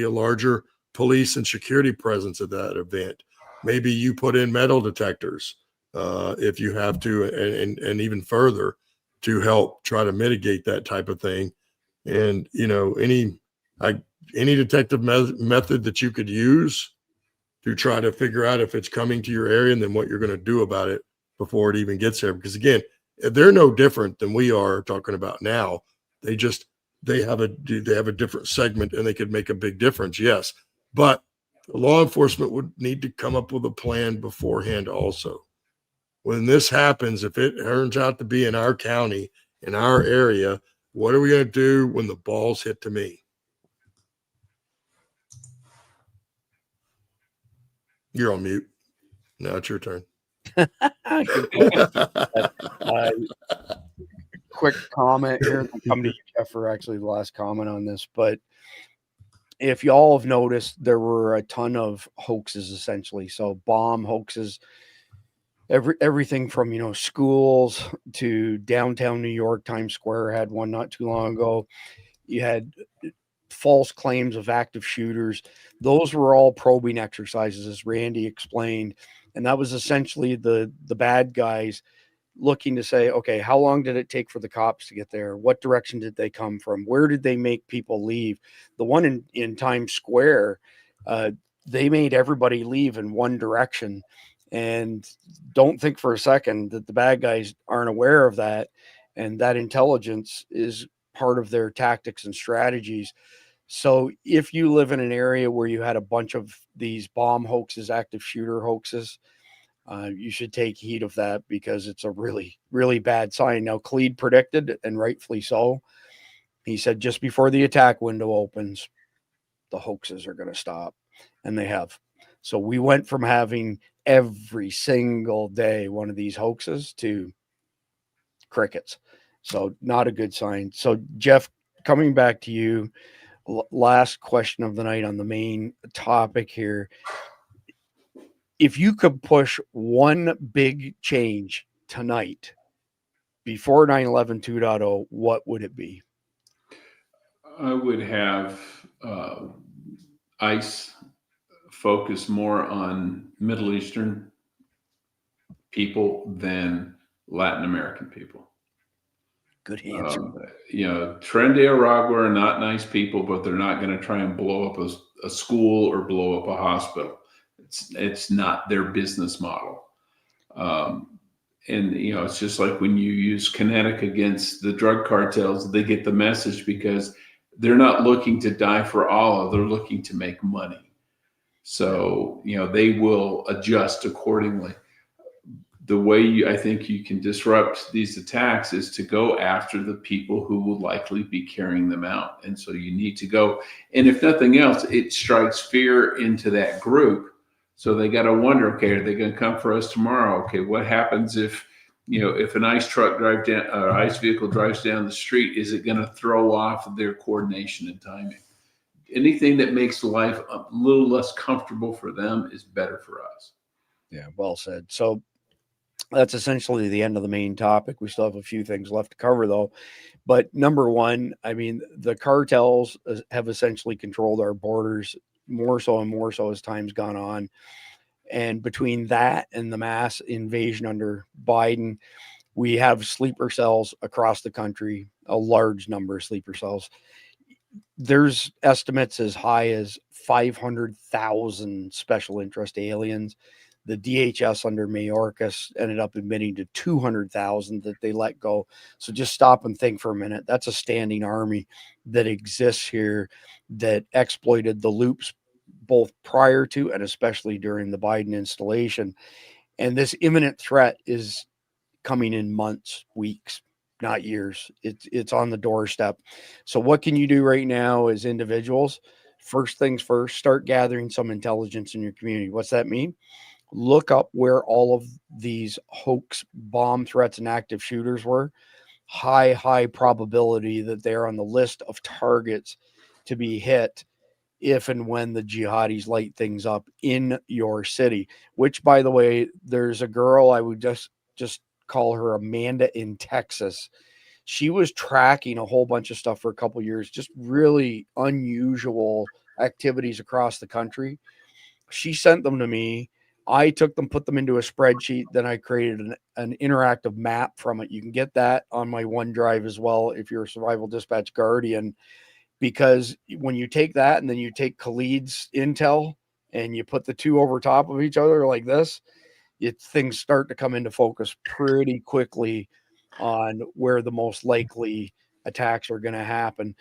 a larger police and security presence at that event. Maybe you put in metal detectors if you have to, and even further to help try to mitigate that type of thing. And, any detective method that you could use to try to figure out if it's coming to your area and then what you're going to do about it before it even gets there. Because again, they're no different than we are talking about now. They have a different segment and they could make a big difference. Yes. But law enforcement would need to come up with a plan beforehand also. When this happens, if it turns out to be in our county, in our area, what are we going to do when the balls hit to me? You're on mute. Now it's your turn. Quick comment here. I'll come to you, Jeff, for actually the last comment on this. But if y'all have noticed, there were a ton of hoaxes essentially. So bomb hoaxes, everything from, schools to downtown New York. Times Square had one not too long ago. You had false claims of active shooters. Those were all probing exercises, as Randy explained. And that was essentially the bad guys looking to say, okay, how long did it take for the cops to get there? What direction did they come from? Where did they make people leave? The one in Times Square, they made everybody leave in one direction. And don't think for a second that the bad guys aren't aware of that. And that intelligence is part of their tactics and strategies. So if you live in an area where you had a bunch of these bomb hoaxes, active shooter hoaxes, you should take heed of that because it's a really, really bad sign. Now, Cleed predicted, and rightfully so, he said just before the attack window opens, the hoaxes are going to stop, and they have. So we went from having every single day one of these hoaxes to crickets. So not a good sign. So Jeff, coming back to you, last question of the night on the main topic here. If you could push one big change tonight before 9/11 2.0, what would it be? I would have ICE focus more on Middle Eastern people than Latin American people. Good answer. Tren de Aragua are not nice people, but they're not going to try and blow up a school or blow up a hospital. It's not their business model. And it's just like when you use kinetic against the drug cartels, they get the message because they're not looking to die for Allah, they're looking to make money. So, they will adjust accordingly. The way I think you can disrupt these attacks is to go after the people who will likely be carrying them out. And so you need to go, and if nothing else, it strikes fear into that group. So they got to wonder, okay, are they going to come for us tomorrow? Okay, what happens if an ICE truck ICE vehicle drives down the street? Is it going to throw off their coordination and timing? Anything that makes life a little less comfortable for them is better for us. Yeah, well said. So that's essentially the end of the main topic. We still have a few things left to cover, though. But number one, I mean, the cartels have essentially controlled our borders more so and more so as time's gone on. And between that and the mass invasion under Biden, we have sleeper cells across the country, a large number of sleeper cells. There's estimates as high as 500,000 special interest aliens. The DHS under Mayorkas ended up admitting to 200,000 that they let go. So just stop and think for a minute. That's a standing army that exists here that exploited the loops both prior to and especially during the Biden installation. And this imminent threat is coming in months, weeks, not years. It's on the doorstep. So what can you do right now as individuals? First things first, start gathering some intelligence in your community. What's that mean? Look up where all of these hoax bomb threats and active shooters were. High probability that they're on the list of targets to be hit if and when the jihadis light things up in your city. Which, by the way, there's a girl, I would just call her Amanda in Texas. She was tracking a whole bunch of stuff for a couple years, just really unusual activities across the country. She sent them to me. I took them, put them into a spreadsheet. Then I created an interactive map from it. You can get that on my OneDrive as well if you're a Survival Dispatch Guardian, because when you take that and then you take Khalid's intel and you put the two over top of each other like this, things start to come into focus pretty quickly on where the most likely attacks are going to happen.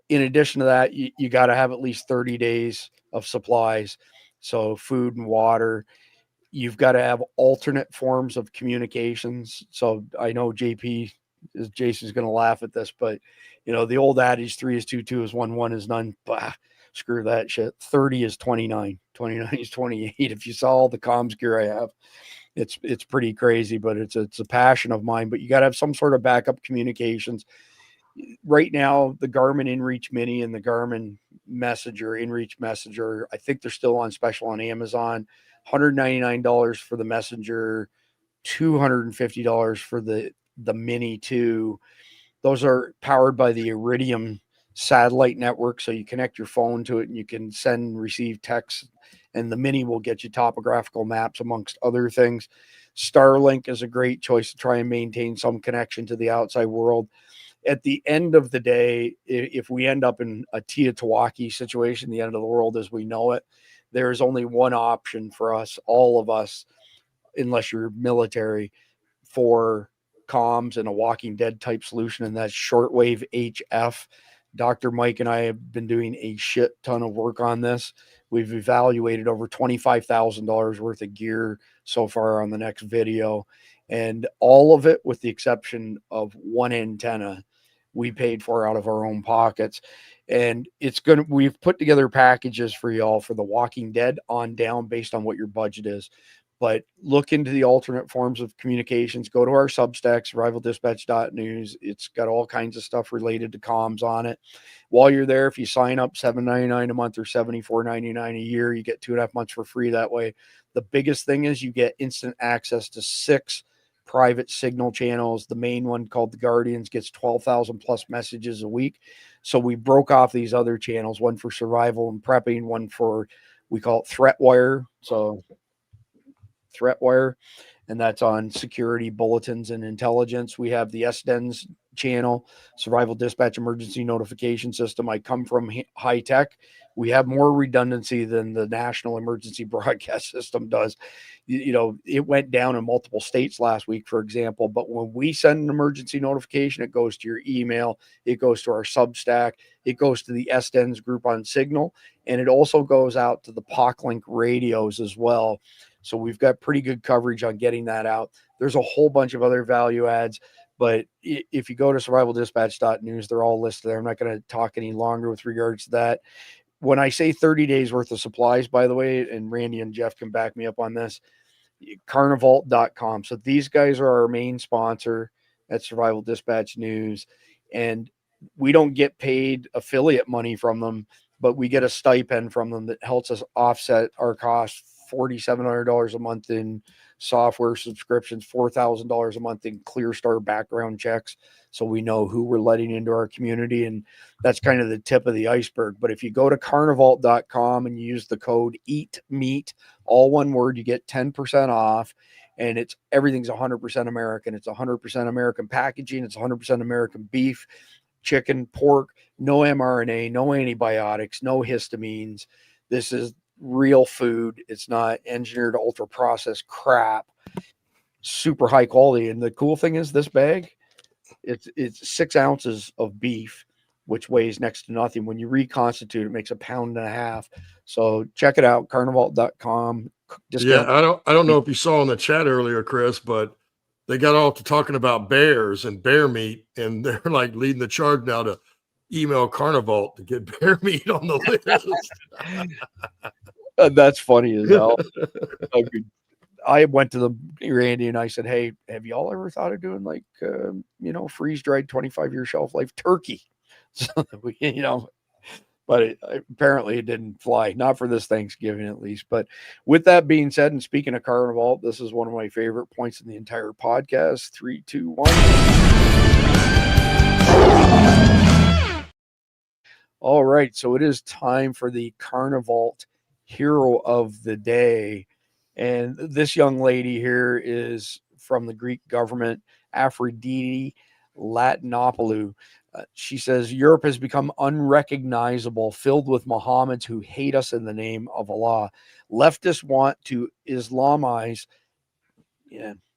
In addition to that, you got to have at least 30 days of supplies. So food and water. You've got to have alternate forms of communications. So I know Jason's going to laugh at this, but the old adage, 3 is 2, 2 is 1, 1 is none. Bah, screw that shit. 30 is 29, 29 is 28. If you saw all the comms gear I have, it's pretty crazy, but it's a passion of mine. But you got to have some sort of backup communications. Right now, the Garmin InReach Mini and the Garmin Messenger, InReach Messenger, I think they're still on special on Amazon. $199 for the Messenger, $250 for the Mini 2. Those are powered by the Iridium satellite network, so you connect your phone to it and you can send and receive texts, and the Mini will get you topographical maps amongst other things. Starlink is a great choice to try and maintain some connection to the outside world. At the end of the day, if we end up in a Teotihuacan situation, the end of the world as we know it, there is only one option for us, all of us, unless you're military, for comms and a Walking Dead type solution, and that's shortwave HF. Dr. Mike and I have been doing a shit ton of work on this. We've evaluated over $25,000 worth of gear so far on the next video, and all of it, with the exception of one antenna, we paid for out of our own pockets. And we've put together packages for y'all for the Walking Dead on down based on what your budget is. But look into the alternate forms of communications. Go to our Substack, survivaldispatch.news. It's got all kinds of stuff related to comms on it. While you're there, if you sign up $7.99 a month or $74.99 a year, you get 2.5 months for free that way. The biggest thing is you get instant access to 6 private signal channels. The main one, called The Guardians, gets 12,000 plus messages a week. So we broke off these other channels, one for survival and prepping, one for, we call it Threat Wire. So Threat Wire, and that's on security, bulletins, and intelligence. We have the SDENS channel, Survival Dispatch Emergency Notification System. I come from high tech. We have more redundancy than the National Emergency Broadcast System does. You know, it went down in multiple states last week, for example, but when we send an emergency notification, it goes to your email, it goes to our Substack, it goes to the SDENS group on Signal, and it also goes out to the POClink radios as well. So we've got pretty good coverage on getting that out. There's a whole bunch of other value adds, but if you go to survivaldispatch.news, they're all listed there. I'm not going to talk any longer with regards to that. When I say 30 days worth of supplies, by the way, and Randy and Jeff can back me up on this, carnivault.com. So these guys are our main sponsor at Survival Dispatch News, and we don't get paid affiliate money from them, but we get a stipend from them that helps us offset our costs. $4,700 a month in software subscriptions, $4,000 a month in ClearStar background checks, so we know who we're letting into our community, and that's kind of the tip of the iceberg. But if you go to carnivault.com and you use the code EATMEAT, all one word, you get 10% off, and it's everything's 100% American. It's 100% American packaging. It's 100% American beef, chicken, pork, no mRNA, no antibiotics, no histamines. This is real food. It's not engineered ultra processed crap. Super high quality. And the cool thing is, this bag, it's 6 ounces of beef, which weighs next to nothing. When you reconstitute, it makes 1.5 pounds. So check it out, carnivault.com. Yeah, I don't know if you saw in the chat earlier, Chris, but they got off to talking about bears and bear meat, and they're like leading the charge now to email Carnivault to get bear meat on the list. That's funny as hell. I went to Randy and I said, hey, have y'all ever thought of doing like, freeze-dried 25-year shelf life turkey? So that we, but apparently it didn't fly, not for this Thanksgiving at least. But with that being said, and speaking of Carnivault, this is one of my favorite points in the entire podcast. 3, 2, 1. All right, so it is time for the Carnivault hero of the day. And this young lady here is from the Greek government, Aphrodite Latinopoulou. She says, Europe has become unrecognizable, filled with Mohammeds who hate us in the name of Allah. Leftists want to Islamize,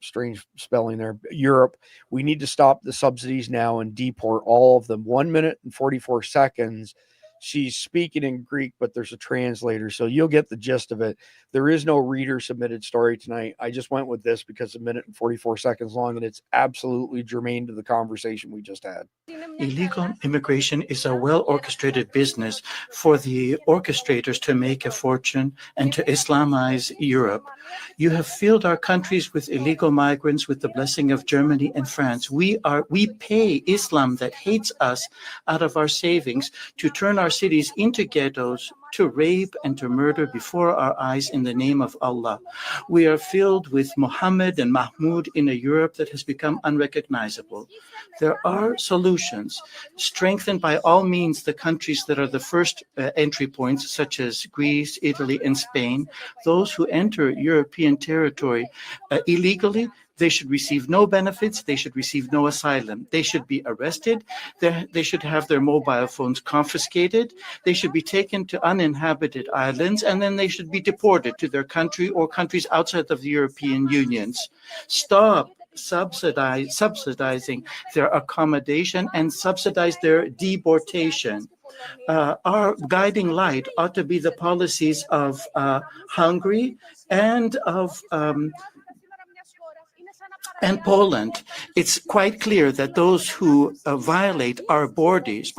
strange spelling there, Europe. We need to stop the subsidies now and deport all of them. 1 minute and 44 seconds. She's speaking in Greek, but there's a translator, so you'll get the gist of it. There is no reader submitted story tonight. I just went with this because 1 minute and 44 seconds long, and it's absolutely germane to the conversation we just had. Illegal immigration is a well-orchestrated business for the orchestrators to make a fortune and to Islamize Europe. You have filled our countries with illegal migrants with the blessing of Germany and France. We pay Islam that hates us out of our savings to turn our cities into ghettos, to rape and to murder before our eyes in the name of Allah. We are filled with Muhammad and Mahmoud in a Europe that has become unrecognizable. There are solutions. Strengthen by all means the countries that are the first entry points, such as Greece, Italy, and Spain. Those who enter European territory illegally, they should receive no benefits. They should receive no asylum. They should be arrested. They should have their mobile phones confiscated. They should be taken to uninhabited islands, and then they should be deported to their country or countries outside of the European Unions. Stop subsidizing their accommodation and subsidize their deportation. Our guiding light ought to be the policies of Hungary and of and Poland. It's quite clear that those who violate our borders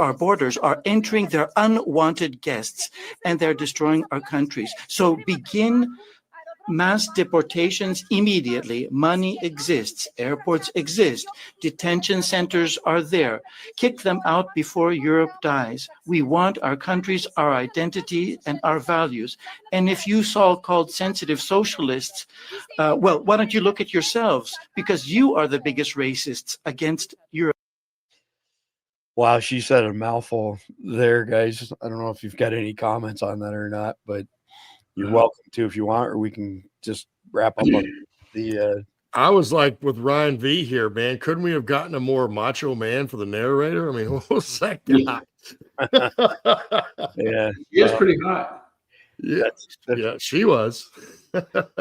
are entering their unwanted guests, and they're destroying our countries. So begin Mass deportations immediately. Money exists. Airports exist. Detention centers are there. Kick them out before Europe dies. We want our countries, our identity, and our values. And if you so-called sensitive socialists, well, why don't you look at yourselves? Because you are the biggest racists against Europe. Wow, she said a mouthful there, guys. I don't know if you've got any comments on that or not, but you're welcome to if you want, or we can just wrap up on the. I was like with Ryan V here, man. Couldn't we have gotten a more macho man for the narrator? I mean, what was that guy? Yeah, She is pretty hot. Yeah, yeah, she was.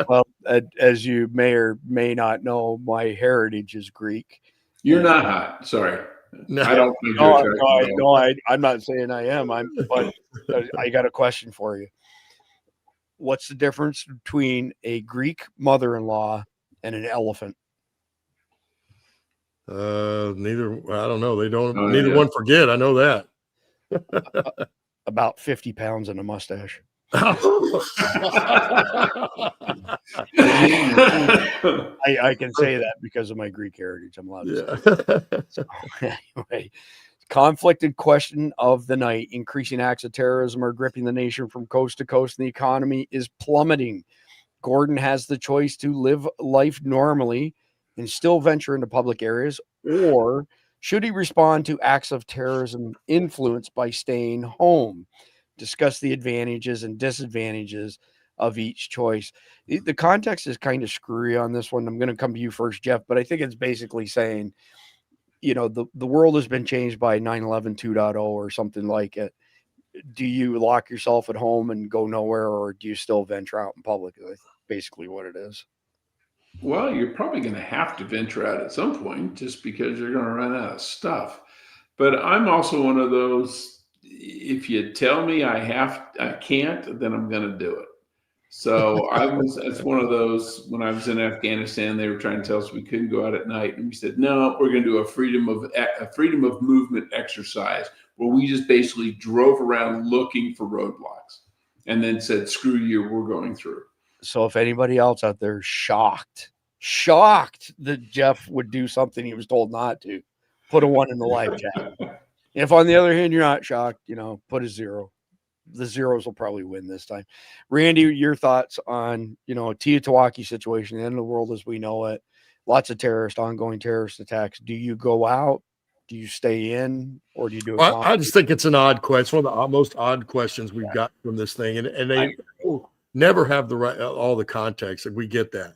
Well, as you may or may not know, my heritage is Greek. You're not hot. Sorry. No. I don't think you're attractive. No, I'm not saying I am. But I got a question for you. What's the difference between a Greek mother-in-law and an elephant? Neither. I don't know. They don't. Oh, neither yeah. one forget. I know that. About 50 pounds and a mustache. I can say that because of my Greek heritage. I'm allowed to say. So, anyway, conflicted question of the night. Increasing acts of terrorism are gripping the nation from coast to coast, and the economy is plummeting. Gordon has the choice to live life normally and still venture into public areas, or should he respond to acts of terrorism influenced by staying home? Discuss the advantages and disadvantages of each choice. The context is kind of screwy on this one. I'm going to come to you first, Jeff, but I think it's basically saying, you know, the world has been changed by 9/11 2.0 or something like it. Do you lock yourself at home and go nowhere, or do you still venture out in public? That's basically what it is. Well, you're probably going to have to venture out at some point just because you're going to run out of stuff. But I'm also one of those, if you tell me I can't, then I'm going to do it. So it's one of those, when I was in Afghanistan, they were trying to tell us we couldn't go out at night. And we said, no, we're going to do a freedom of movement exercise where we just basically drove around looking for roadblocks and then said, screw you, we're going through. So if anybody else out there is shocked that Jeff would do something he was told not to, put a 1 in the live chat. If on the other hand, you're not shocked, you know, put a 0. The zeros will probably win this time. Randy, your thoughts on, you know, Teotihuacan situation, the end of the world as we know it, lots of ongoing terrorist attacks. Do you go out? Do you stay in, or do you do it? I just think it's an odd question. One of the most odd questions we've got from this thing, and they never have the right all the context, and we get that.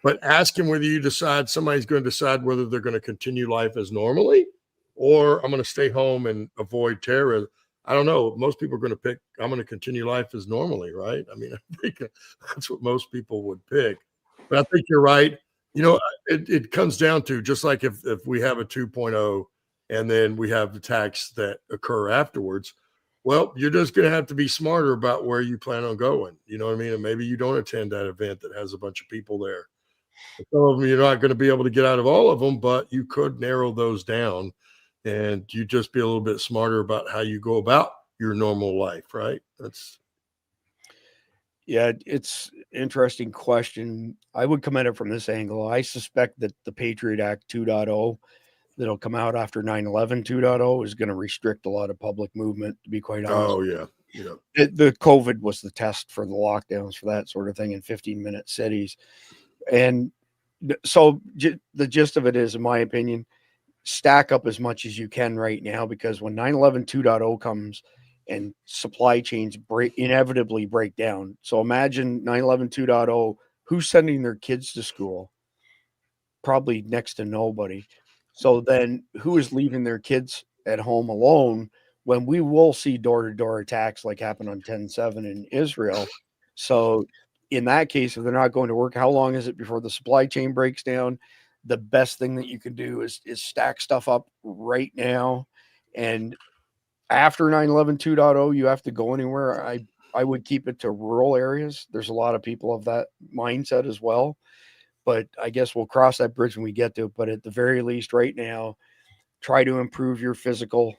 But asking whether you decide somebody's going to decide whether they're going to continue life as normally, or I'm going to stay home and avoid terror. I don't know. Most people are going to pick, I'm going to continue life as normally, right? I mean, I think that's what most people would pick. But I think you're right. You know, it comes down to just like if we have a 2.0 and then we have attacks that occur afterwards, well, you're just going to have to be smarter about where you plan on going. You know what I mean? And maybe you don't attend that event that has a bunch of people there. Some of them, you're not going to be able to get out of all of them, but you could narrow those down. And you just be a little bit smarter about how you go about your normal life, right? It's interesting question. I would come at it from this angle. I suspect that the Patriot Act 2.0 that'll come out after 9/11 2.0 is going to restrict a lot of public movement, to be quite honest. Oh, yeah. Yeah. The COVID was the test for the lockdowns for that sort of thing in 15-minute cities. And so the gist of it is, in my opinion, stack up as much as you can right now, because when 9/11 2.0 comes and supply chains inevitably break down. So imagine 9/11 2.0, who's sending their kids to school? Probably next to nobody. So then who is leaving their kids at home alone when we will see door-to-door attacks like happened on 10/7 in Israel? So in that case, if they're not going to work, how long is it before the supply chain breaks down? The best thing that you can do is stack stuff up right now. And after 9/11 2.0, you have to go anywhere. I would keep it to rural areas. There's a lot of people of that mindset as well. But I guess we'll cross that bridge when we get to it. But at the very least, right now, try to improve your physical,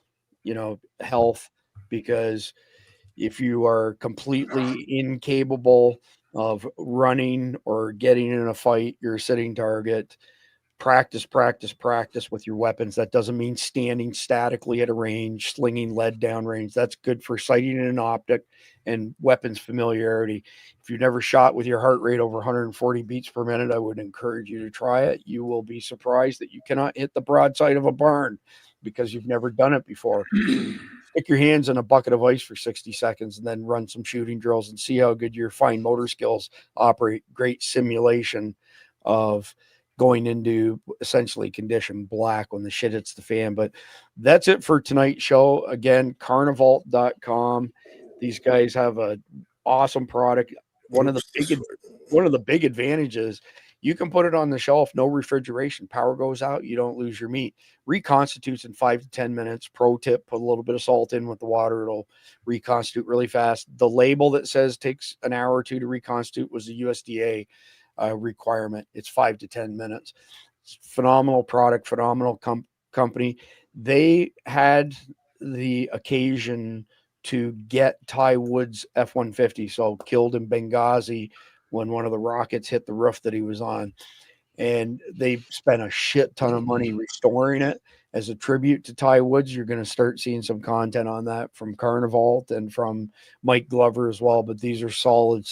health, because if you are completely incapable of running or getting in a fight, you're a sitting target. Practice with your weapons. That doesn't mean standing statically at a range, slinging lead down range. That's good for sighting in an optic and weapons familiarity. If you've never shot with your heart rate over 140 beats per minute, I would encourage you to try it. You will be surprised that you cannot hit the broadside of a barn because you've never done it before. Stick your hands in a bucket of ice for 60 seconds and then run some shooting drills and see how good your fine motor skills operate. Great simulation of going into essentially condition black when the shit hits the fan. But that's it for tonight's show. Again, carnivalt.com. These guys have a awesome product. One of the big advantages, you can put it on the shelf, no refrigeration. Power goes out, you don't lose your meat. Reconstitutes in 5 to 10 minutes. Pro tip, put a little bit of salt in with the water, it'll reconstitute really fast. The label that says takes an hour or two to reconstitute was the USDA requirement. It's 5 to 10 minutes. Phenomenal product, phenomenal company. They had the occasion to get Ty Woods' F-150, so killed in Benghazi when one of the rockets hit the roof that he was on. And they spent a shit ton of money restoring it as a tribute to Ty Woods. You're going to start seeing some content on that from Carnivalt and from Mike Glover as well. But these are solid,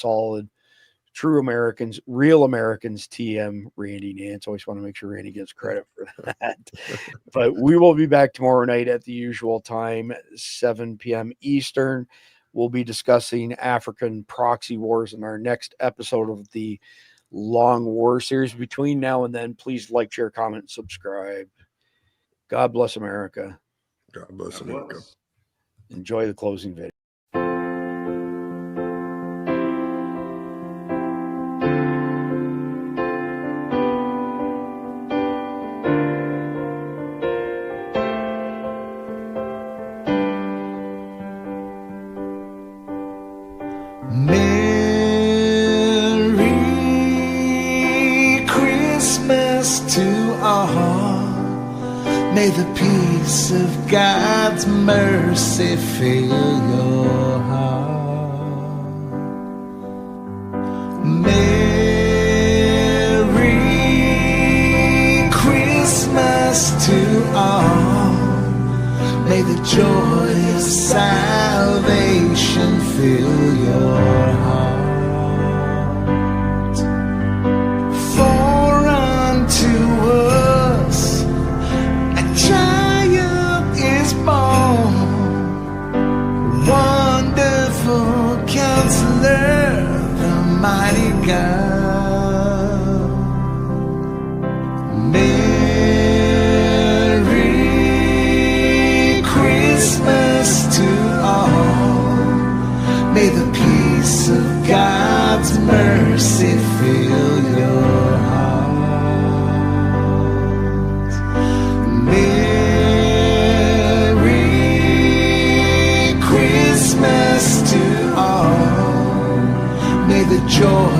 true Americans, real Americans. TM Randy Nance. Always want to make sure Randy gets credit for that. But we will be back tomorrow night at the usual time, 7 p.m. Eastern. We'll be discussing African proxy wars in our next episode of the Long War series. Between now and then, please like, share, comment, subscribe. God bless America. God bless America. Enjoy the closing video. Merry Christmas to all. May the peace of God's mercy fill your heart. Merry Christmas to all. May the joy of salvation fill your heart. For unto us a child is born, wonderful Counselor, the mighty God. Merry Christmas to all. May the peace of God's mercy fill your heart. Merry Christmas to all. May the joy